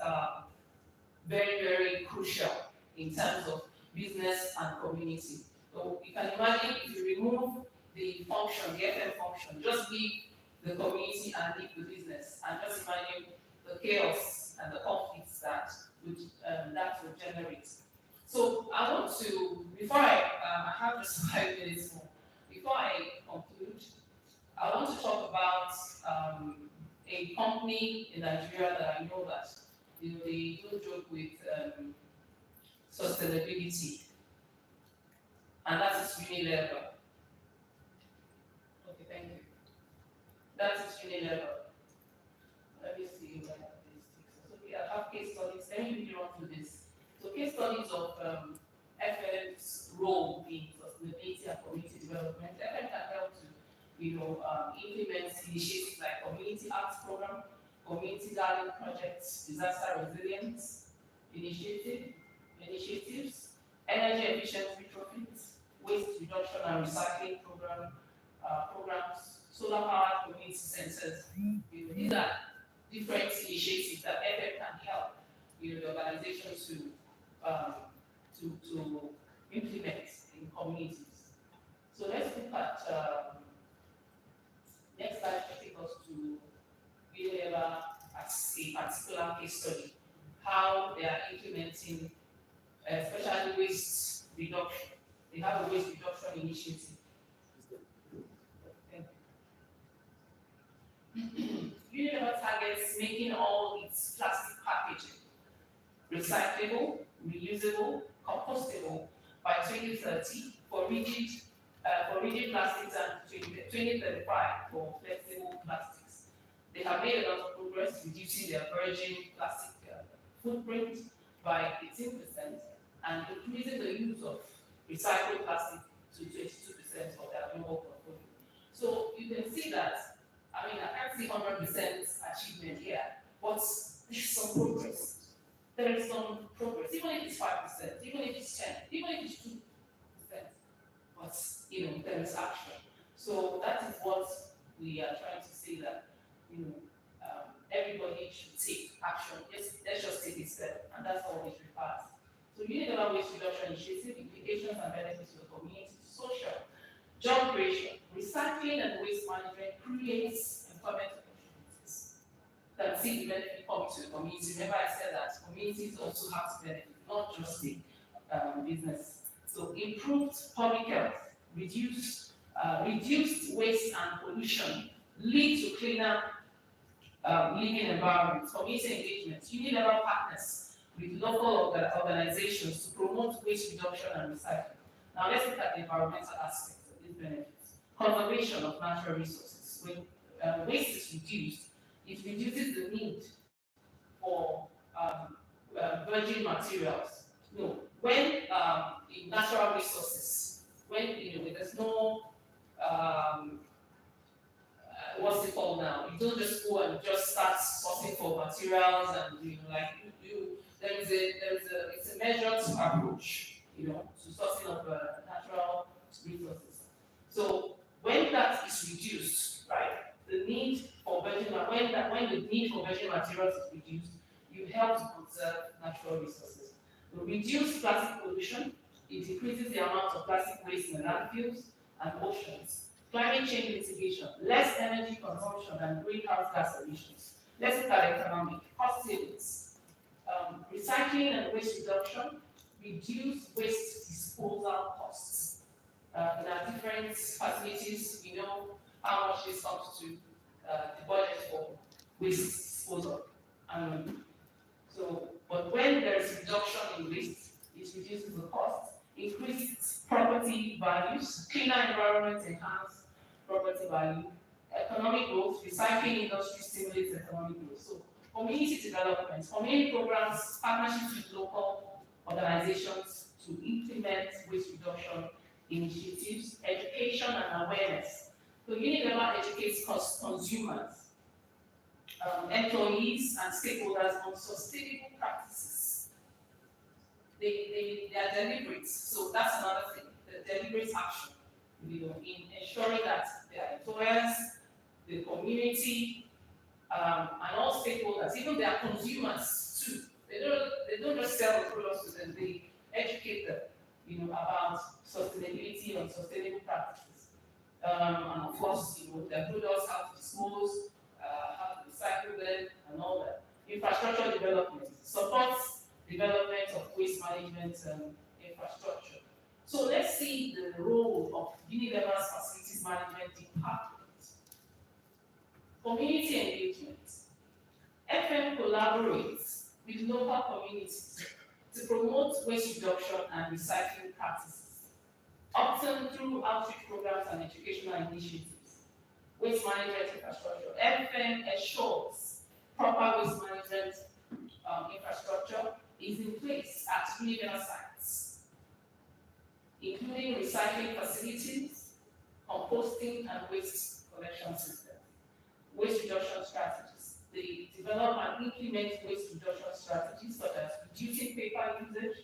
very, very crucial in terms of business and community. So you can imagine if you remove the function, the FM function, just leave the community and leave the business, and just imagine the chaos and the conflicts that would generate. So I want to, before I have just 5 minutes more, before I conclude, I want to talk about a company in Nigeria that I know that they do joke with sustainability, and that is Unilever. Okay, thank you. That is Unilever. Let me see what this takes. Okay, I have case studies. Let me quickly run through this. So case studies of FM's role in sustainability and community development. FM can help to, implement initiatives like community arts program, community garden projects, disaster resilience initiatives, energy efficient retrofits, waste reduction and recycling programs, solar powered community centers. These are different initiatives that FM can help the organization to implement in communities. So let's look at, next slide to take us to Unilever as a particular case study, how they are implementing, especially waste reduction. They have a waste reduction initiative. Unilever targets making all its plastic packaging recyclable, reusable, compostable by 2030 for rigid plastics and 2035 for flexible plastics. They have made a lot of progress reducing their virgin plastic footprint by 18% and increasing the use of recycled plastic to 22% of their global portfolio. So you can see that, I mean, I can't see 100% achievement here, but there's some progress. There is some progress, even if it's 5%, even if it's 10, even if it's 2%. But there is action. So that is what we are trying to say, that everybody should take action. Let's just take a step, and that's all it requires. So Unilever Waste Reduction Initiative, implications and benefits to the community, social, job creation, recycling and waste management creates employment opportunities that see the benefit coming to the community. Remember I said that communities also have to benefit, not just the business. So improved public health, reduced waste and pollution, lead to cleaner living environments, community engagement. Unilever partners with local organizations to promote waste reduction and recycling. Now let's look at the environmental aspects of these benefits. Conservation of natural resources. When waste is reduced, it reduces the need for virgin materials. When in natural resources, when there's no what's it called now? You don't just go and just start sourcing for materials and it's a measured approach, to sourcing of natural resources. So when that is reduced, right, the need for when the need for virgin materials is reduced, you help to conserve natural resources. To reduce plastic pollution, it decreases the amount of plastic waste in landfills and oceans. Climate change mitigation, less energy consumption and greenhouse gas emissions. Let's look at economic cost savings. Recycling and waste reduction, reduce waste disposal costs. In our different facilities, we know how much this comes to the budget for waste disposal. But when there is reduction in waste, it reduces the cost, increases property values, cleaner environment enhance property value, economic growth, recycling industry stimulates economic growth. So community development, community programs, partnerships with local organizations to implement waste reduction initiatives, education and awareness. So Unilever educates consumers, employees and stakeholders on sustainable practices. They are deliberate, so that's another thing, the deliberate action, in ensuring that their employers, the community, and all stakeholders, even their consumers too, they don't just sell the products to them, they educate them, about sustainability and sustainable practices. And of course, their products, how to dispose, how to recycle them, and all that. Infrastructure development supports development of waste management infrastructure. So let's see the role of Unilever's facilities management department. Community engagement. FM collaborates with local communities to promote waste reduction and recycling practices, often through outreach programs and educational initiatives. Waste management infrastructure. FM ensures proper waste management infrastructure is in place at Unilever sites, including recycling facilities, composting and waste collection systems. Waste reduction strategies. They develop and implement waste reduction strategies such as reducing paper usage,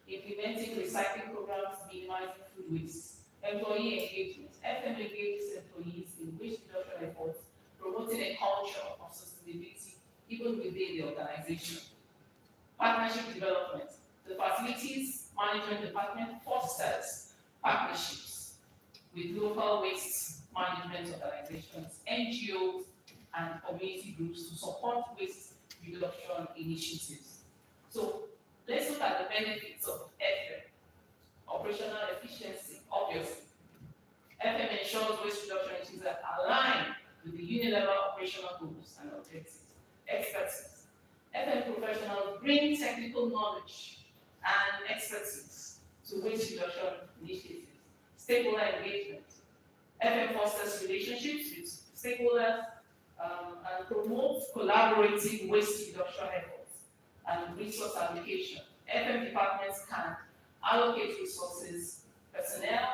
implementing recycling programs, minimizing food waste. Employee engagement. FM engages employees in waste reduction efforts, promoting a culture of sustainability even within the organization. Partnership development. The facilities management department fosters partnerships with local waste management organizations, NGOs, and community groups to support waste reduction initiatives. So let's look at the benefits of FM. Operational efficiency, obviously. FM ensures waste reduction initiatives that align with the unilevel operational goals and objectives. Expertise. FM professionals bring technical knowledge and expertise to waste reduction initiatives. Stakeholder engagement. FM fosters relationships with stakeholders and promotes collaborative waste reduction efforts and resource allocation. FM departments can allocate resources, personnel,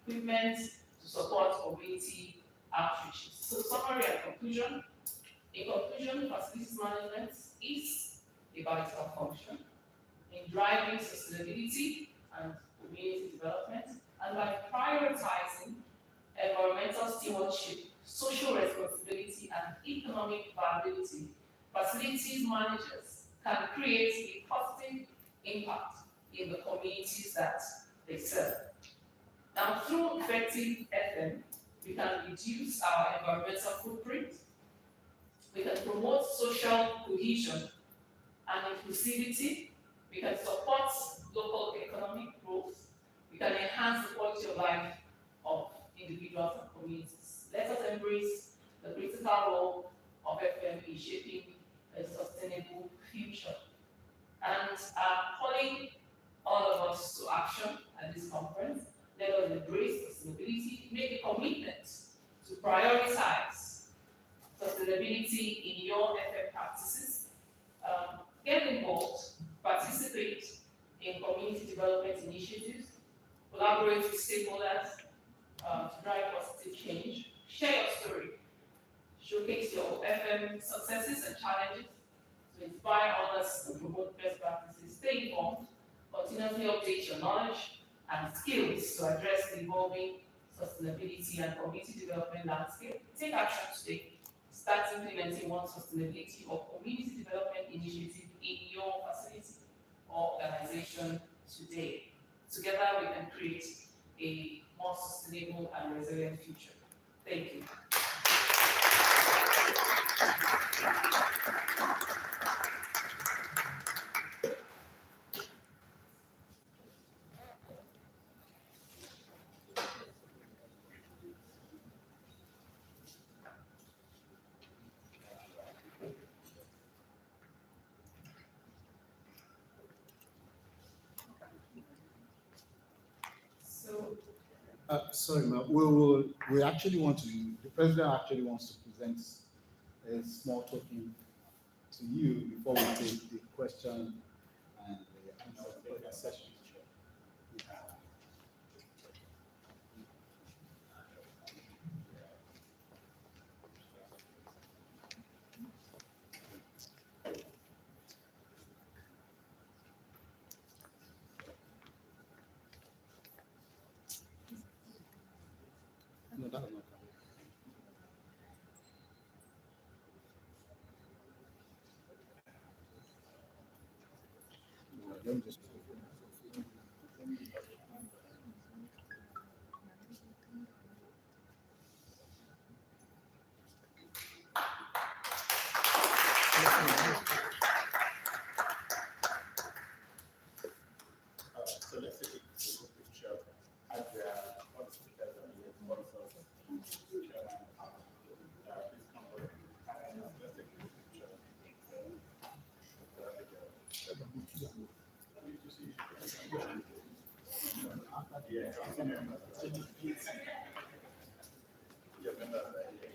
equipment to support community outreaches. So summary and conclusion. In conclusion, facilities management is a vital function in driving sustainability and community development, and by prioritizing environmental stewardship, social responsibility, and economic viability, facilities managers can create a positive impact in the communities that they serve. Now, through effective FM, we can reduce our environmental footprint, we can promote social cohesion and inclusivity, we can support local economic growth, we can enhance the quality of life of individuals and communities. Let us embrace the critical role of FM in shaping a sustainable future. And calling all of us to action at this conference. Let us embrace sustainability, make a commitment to prioritize sustainability in your FM practices. Get involved, participate in community development initiatives, collaborate with stakeholders to drive positive change, share your story, showcase your FM successes and challenges to inspire others and promote best practices. Stay informed, continuously update your knowledge and skills to address the evolving sustainability and community development landscape. Take action today. Start implementing one sustainability or community development initiative in your facility or organization today. Together we can create a more sustainable and resilient future. Thank you. Sorry, ma'am. We actually want to, the president actually wants to present a small token to you before we take the question and the answer session. No, that will not come. No, let me just. So let's take a group picture at the all the speakers are here, sponsors, chairman, please come over. And let's take a group picture. Yeah, members are here.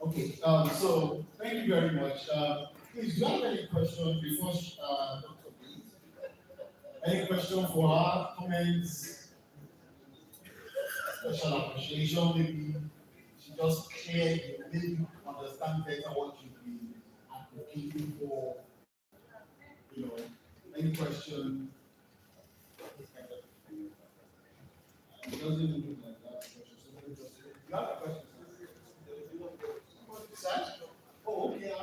Okay, so thank you very much. Please, do you have any questions before Dr. B? Any question for her, comments, special appreciation, maybe she just clear, maybe you understand better what you've been advocating for, you know, any question? It doesn't even look like that question, so let me just, you have a question, sir? Oh, okay,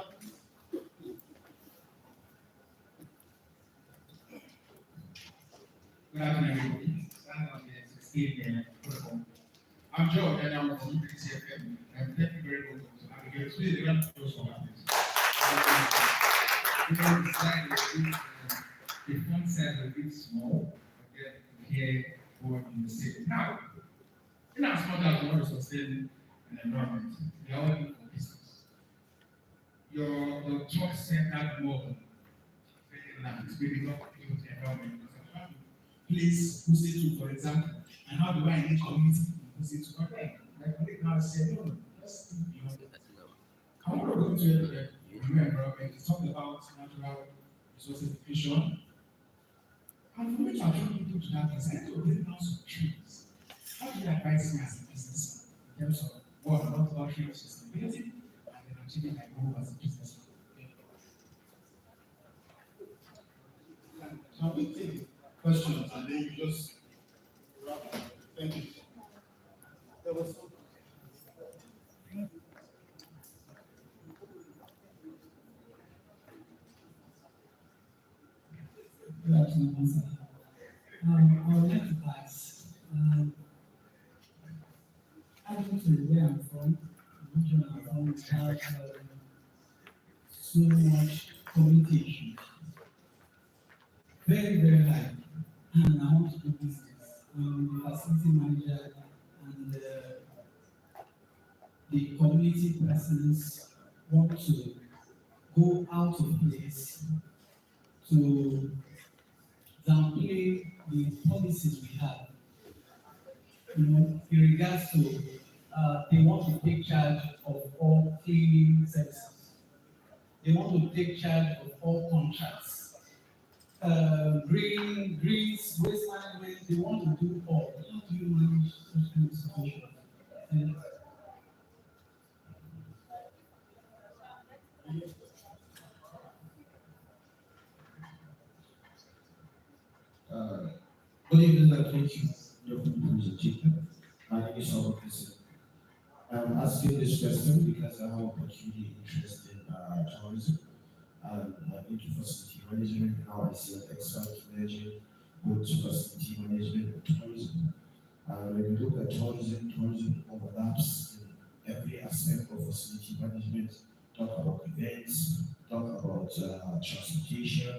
Good afternoon, everybody. Stand on the 16 protocol. I'm Joe, and I'm from AFMPN. And thank you very much for having me here. It's really a lot of those for having us. You know, it's like the font size a bit small, compared to here or in the city. Now, in as much as we want to sustain an environment, we are all in for business. Your talk-centered model, very nice, really not people to the environment. Place Pussy, for example, and how do I engage community in Pussy to connect? Like we now say, no, let's think beyond that. I want to go into the new environment to talk about natural resource education. And for me to attract people to that place, I need to bring down some trees. How do you advise me as a businessman in terms of one, not about tree sustainability, and then achieving my goal as a businessman? can we take questions and then you just wrap up? Thank you. There was some. Good afternoon, sir. I would like to ask, adding to where I'm from, the region I'm from, we have so much communication, very, very high. And I want to do business. The facility manager and the community persons want to go out of place to downplay the policies we have, in regards to they want to take charge of all cleaning services. They want to take charge of all contracts. Greens, waste management, they want to do all. How do you manage such kind of situation? And Good evening, and thank you for the presentation. My name is Robert Kissin. I'm asking this question because I have a particular interest in tourism and into facility management. Now I see an expert managing both facility management and tourism. When you look at tourism, tourism overlaps in every aspect of facility management. Talk about events, talk about transportation,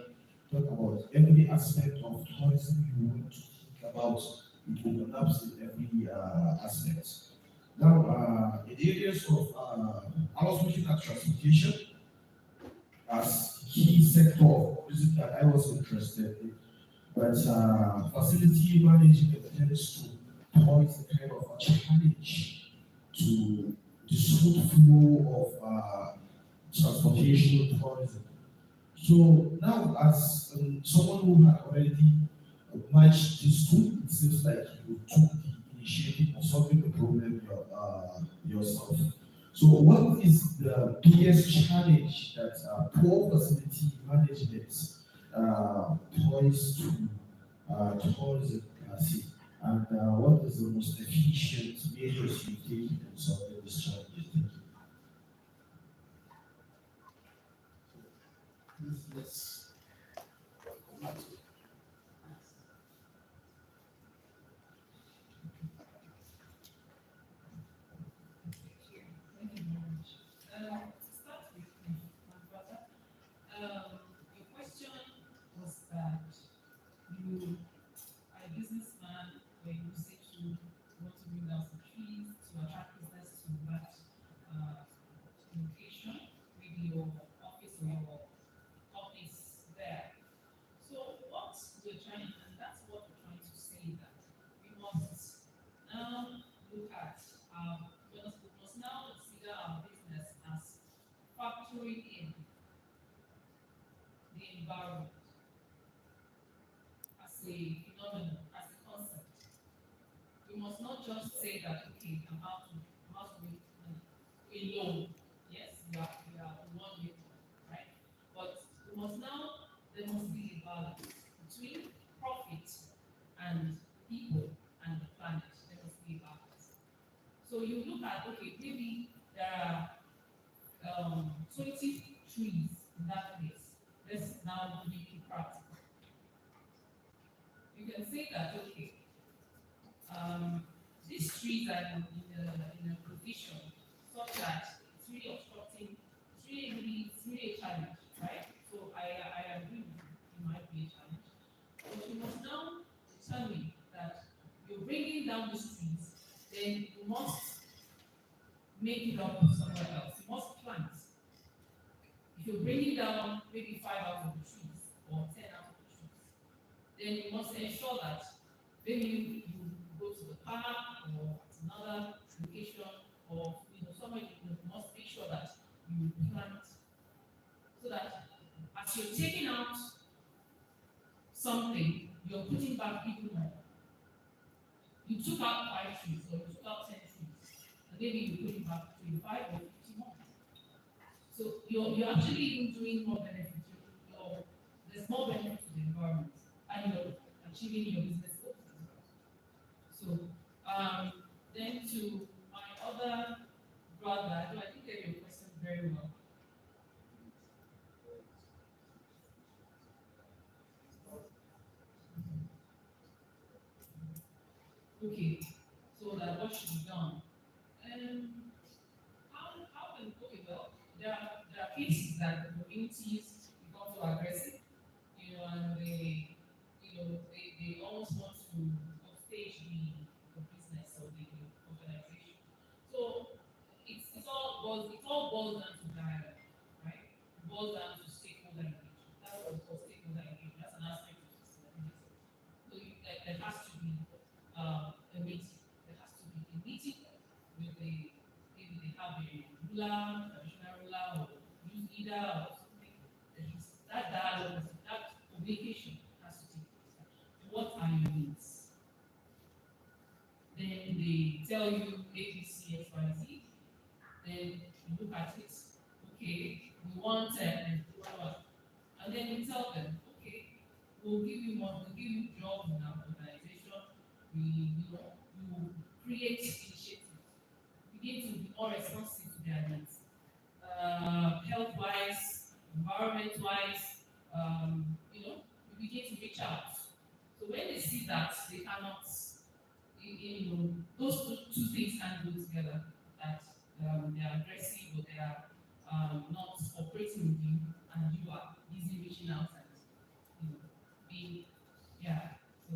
talk about every aspect of tourism you want to think about. It overlaps in every aspect. Now, in the areas of, I was looking at transportation as key sector, reason that I was interested in. But facility management tends to pose a kind of a challenge to the smooth flow of transportation tourism. So now, as someone who had already matched these two, it seems like you took the initiative of solving the problem yourself. So, what is the biggest challenge that poor facility management points to tourism see? And what is the most efficient measures you take in solving this challenge? Yes. Thank you very much. To start with, my brother, your question was that you are a businessman where you say to want to bring down some trees to attract business to that location with your office or your office there. So what we're trying, and that's what we're trying to say, that we must now look at we must now consider our business factoring in the environment as a phenomenon, as a concept. We must not just say that, okay, I'm out to make money alone. Yes, we are one way, right? But there must be a balance between profit and people and the planet. There must be a balance. So you look at, okay, maybe there are 20 trees in that place. Let's now make it practical. You can say that, okay, these trees are in a position such that it's really a challenge, right? So I agree with you, it might be a challenge. But you must now determine that you're bringing down these trees, then you must make it up somewhere else. You must plant. If you're bringing down maybe 5 out of the trees or 10 out of the trees, then you must ensure that maybe you go to the park or another location or somewhere you must make sure that you plant so that as you're taking out something, you're putting back even more. You took out 5 trees or you took out 10 trees, and maybe you put it back 25 or 50 more. So you're actually even doing more benefit. There's more benefit to the environment, and you're achieving your business goals as well. So then to my other brother, I didn't get your question very well. Okay, so that what should be done? How can okay well there are cases that the communities become so aggressive, and they almost want to upstage the business or the organization. So it all boils down to dialogue, right? It boils down to stakeholder engagement. That's what we call stakeholder engagement. That's an aspect of sustainability. So there has to be a meeting. There has to be a meeting with maybe they have a ruler, traditional ruler, or youth leader or something. That dialogue, that communication has to take place. What are your needs? Then they tell you A, B, C, X, Y, Z. Then you look at it. Okay, we want blah, and then you tell them, okay, we'll give you more, we'll give you jobs in our organization. We will create initiatives. We need to be more responsive to their needs. Health-wise, environment-wise, we begin to reach out. So when they see that they cannot, those two things can go together, that they are aggressive or they are not cooperating with you, and you are busy reaching out and, being, yeah. So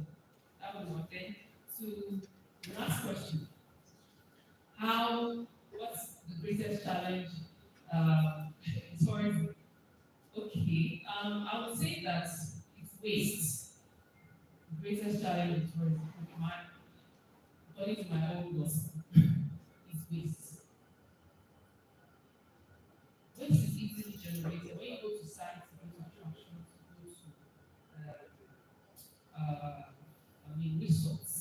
that was one thing. To the last question. What's the greatest challenge in tourism? Okay, I would say that it's waste. The greatest challenge in tourism, according to my own gospel, is waste. Waste is easily generated. When you go to sites, you go to attractions, you go to, resorts,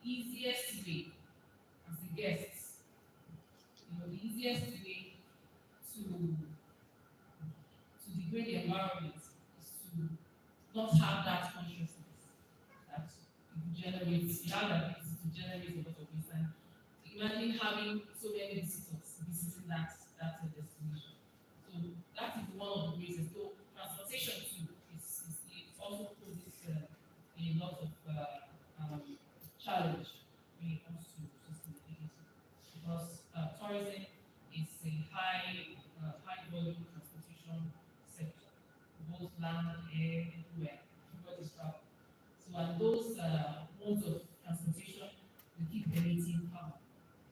the easiest way as a guest, the easiest way to degrade the environment is to not have that consciousness that you have that ability to generate a lot of waste. And imagine having so many visitors visiting that destination. So that is one of the reasons. So transportation too it also poses a lot of challenge when it comes to sustainability, because tourism is a high volume transportation sector, both land, air, everywhere. Everybody's travel. So and those modes of transportation they keep emitting carbon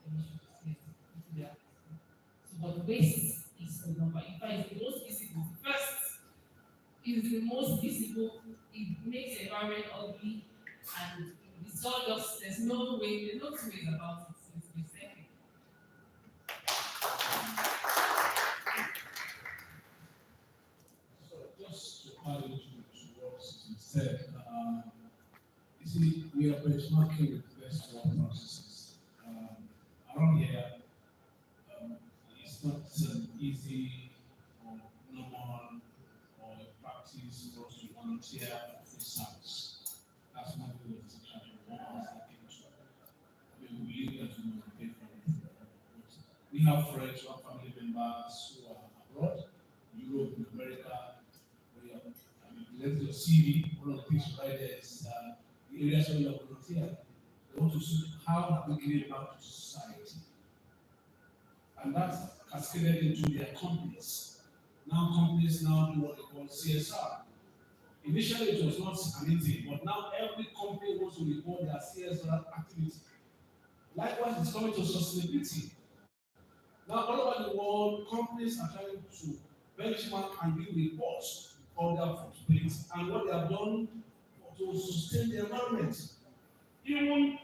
emissions into the atmosphere. So but waste is the number. In fact, it's the most visible. First is the most visible. It makes the environment ugly, and it's all just there's no two ways about it. It's the same thing. benchmarking with best work practices. Around here, it's not easy or normal or a practice for us to volunteer for free service. That's not the way it's actually one hour into. I mean, we believe that we must pay for it. But we have friends or family members who are abroad, Europe, in America. We are, I mean, let's your CV. One of the things right there is the areas where you are volunteer. They want to see how have we given back to society. And that's cascaded into their companies. Now companies now do what they call CSR. Initially it was not anything, but now every company wants to report their CSR activity. Likewise, it's coming to sustainability. Now all over the world, companies are trying to benchmark and give reports on their footprint and what they have done to sustain the environment. Even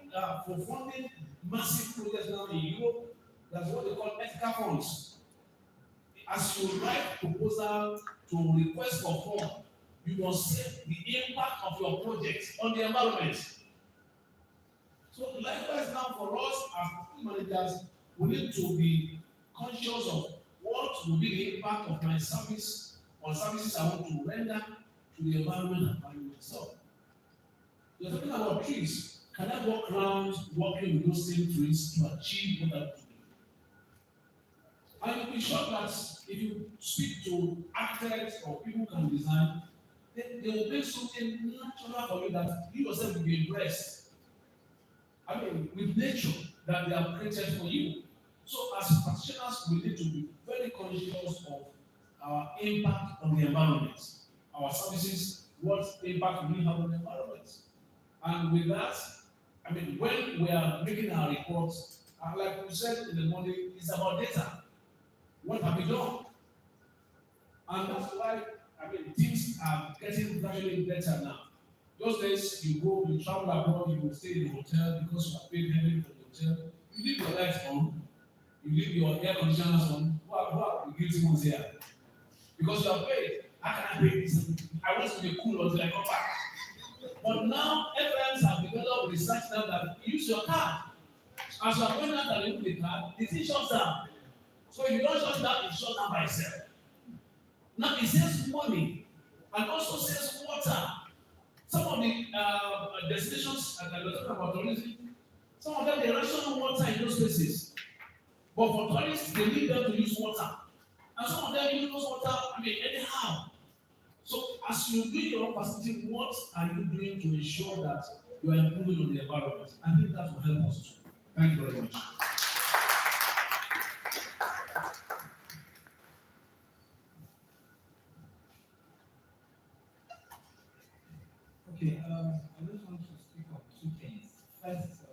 for funding massive projects now in Europe, that's what they call ethical funds. As you write proposal to request for fund, you must set the impact of your project on the environment. So likewise now for us as managers, we need to be conscious of what will be the impact of my service or services I want to render to the environment and myself. You're talking about trees. Can I walk around working with those same trees to achieve what I want to do? And you'll be sure that if you speak to architects or people who can design, they will make something natural for you that you yourself will be impressed. I mean, with nature that they have created for you. So as practitioners, we need to be very conscious of our impact on the environment. Our services, what impact we have on the environment. And with that, I mean, when we are making our reports, like we said in the morning, it's about data. What have we done? And that's why, I mean, things are getting gradually better now. Those days, you go, you travel abroad, you will stay in the hotel because you are paid heavily for the hotel. You leave your lights on, you leave your air conditioners on. What the guilty ones here? Because you are paid. How can I pay this? I want to be cool until I come back. But now, FMs have developed research now that you use your card. As you are going out and you put the card, the thing shuts down. So if you don't shut down, it shuts down by itself. Now it saves money and also saves water. Some of the destinations that we're talking about tourism, some of them they ration water in those places. But for tourists, they need them to use water. And some of them use those water, I mean, anyhow. So as you do your own facility, what are you doing to ensure that you are improving on the environment? I think that will help us too. Thank you very much. Okay, I just want to speak on two things. First,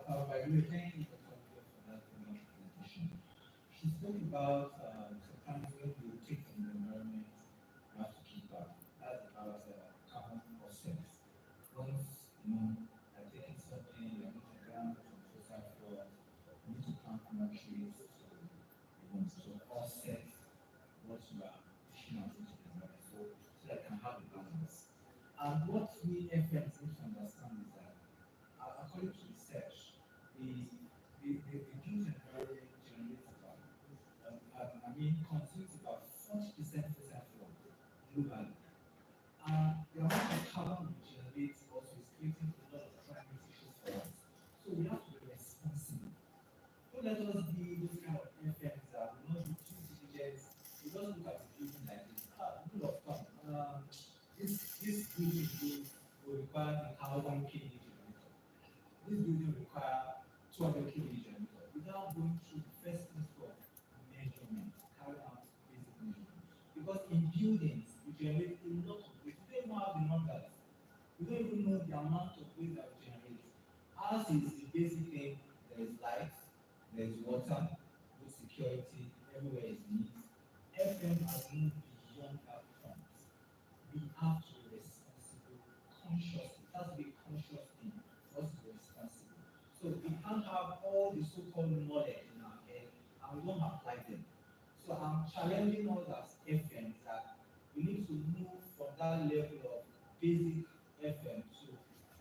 by the way, thank you for that presentation. She spoke about sometimes when you take from the environment, you have to keep back. That's about carbon offsets. Once I taking something, you're going to ground from fossil fuels, you need to plant more trees to offset what you are pushing out into the environment, so that can have a balance. And what we FMs need to understand is that, according to research, the reduced environment generates about, consumes about 40% fossil fuel globally. And the amount of carbon we generate also is creating a lot of climate issues for us. So we have to be responsible. Don't let us be those kind of FMs that will not be too diligent. We don't look at the building like this. Rule of thumb. This building will require 1,000 kVA generator. This building will require 200 kVA generator. Without going through the first principle of measurement, carry out basic measurement. Because in buildings, we generate a lot of waste. We don't even have the numbers. We don't even know the amount of waste that we generate. Ours is the basic thing. There is light, there is water, good security, everywhere is neat. FM has moved beyond that point. We have to be responsible consciously. It has to be a conscious thing for us to be responsible. So we can't have all the so-called knowledge in our head and we don't apply them. So I'm challenging us as FMs that we need to move from that level of basic FM to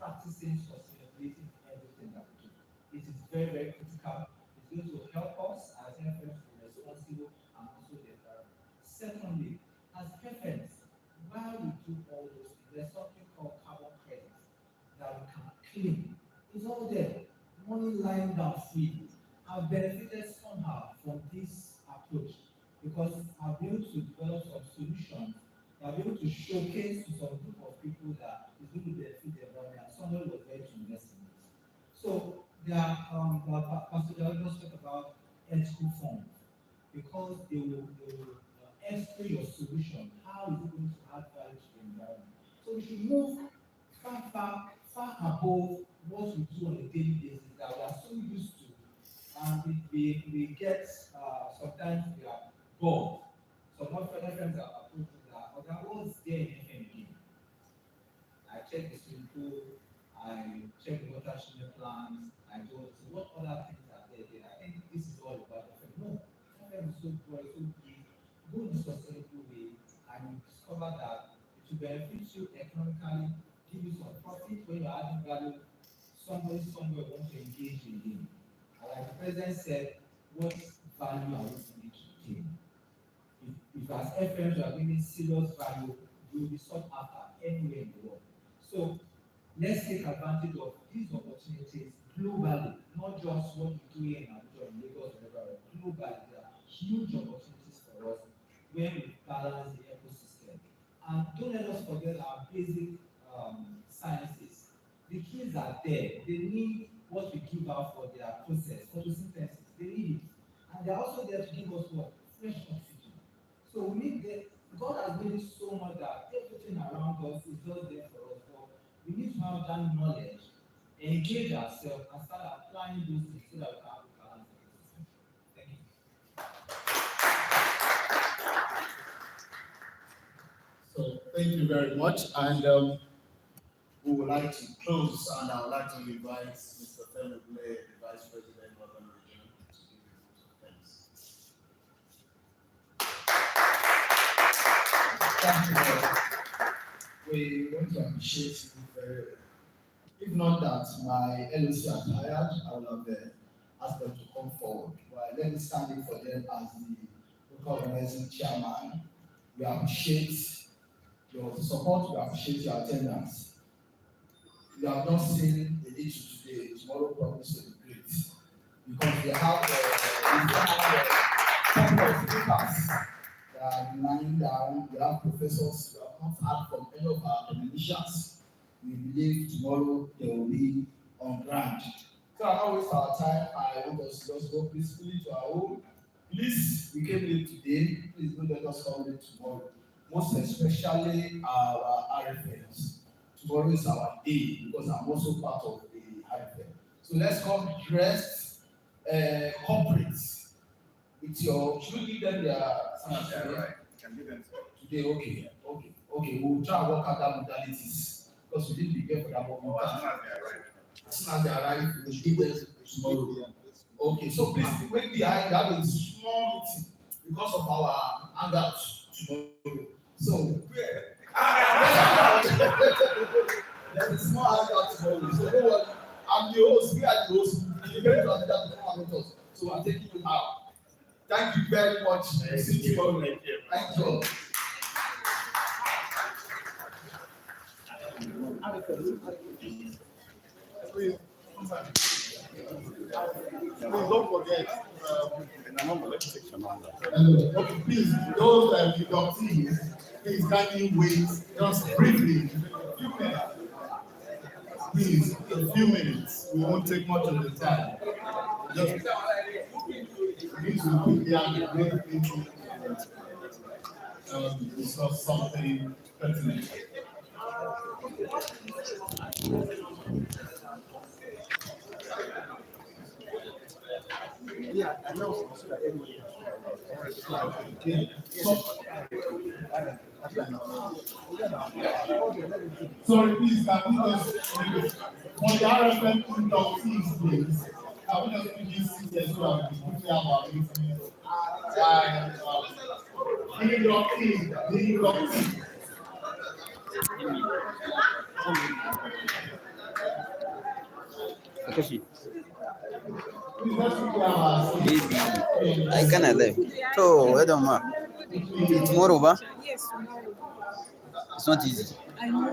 practicing sustainability in everything that we do. It is very, very critical. It's going to help us as FMs to be responsible and also the environment. Secondly, as FMs, while we do all those things, there's something called carbon credits that we can claim. It's all there, money lying down free. I've benefited somehow from this approach because I've been able to develop some solutions. I've been able to showcase to some group of people that is going to benefit the environment, and somebody was ready to invest in this. So Pastor Jalil talked about ethical funds because they will explain your solution. How is it going to add value to the environment? So we should move far above what we do on a daily basis that we are so used to, and we get sometimes we are bored. Some of my friends are approaching that, but that was there in FMP. I check the swimming pool, I check the water treatment plants, I go to what other things are there. I think this is all about FM. No, FM is so broad, so big. Go in a sustainable way, and you discover that it will benefit you economically, give you some profit when you're adding value. Somebody somewhere wants to engage in you. And like the president said, what value are we bringing to the table? If as FMs you are bringing serious value, you will be sought after anywhere in the world. So let's take advantage of these opportunities globally, not just what we do here in Abuja, in Lagos, wherever. Globally, there are huge opportunities for us when we balance the ecosystem. And don't let us forget our basic sciences. The trees are there. They need what we give out for their process, photosynthesis. They need it. And they're also there to give us what? Fresh oxygen. So we need the God has made it so much that everything around us is just there for us. But we need to have that knowledge, engage ourselves, and start applying those things so that we can have a balanced ecosystem. Thank you. So thank you very much. And we would like to close, and I would like to invite Mr. Femi Blay, the Vice President of the region, to give a vote of thanks. Thank you, Lord. We want to appreciate you very well. If not that, my LOC are tired, I would have asked them to come forward. But let me stand in for them as the local organizing chairman. We appreciate your support, we appreciate your attendance. You have not seen the issue today, tomorrow promise to be great. Because we have a couple of speakers that are lying down, we have professors, we have not heard from any of our technicians. We believe tomorrow they will be on ground. So I don't waste our time. I want us to just go peacefully to our home. Please, we came late today. Please don't let us come late tomorrow. Most especially our RFNs. Tomorrow is our day because I'm also part of the RFN. So let's come dressed corporates with your. Should we give them their? Right. Can give them Today, okay. We'll try and work out that modalities because we didn't prepare for that moment. As soon as they arrive, we'll give them tomorrow. Okay, so please wait behind. Have a small meeting because of our hangout tomorrow. So there's a small hangout tomorrow. So don't worry. I'm the host. We are the host. You're going to another with us. So I'm taking you out. Thank you very much. See you tomorrow. Thank you. Please don't forget. Okay, please, those inductees, please kindly wait just briefly. A few minutes. Please, a few minutes. We won't take much of the time. Just please will quickly have a great meeting. Discuss something pertinent. Yeah, I know. Sorry, please, can we just on the RFM inductees, please? Can we just put this seat as well? Quickly have our meeting. The inductees. Kashi. Please let's quickly have our seats. Baby. I kinda left. So, I don't know. Tomorrow, ba? Yes, tomorrow. It's not easy. I know.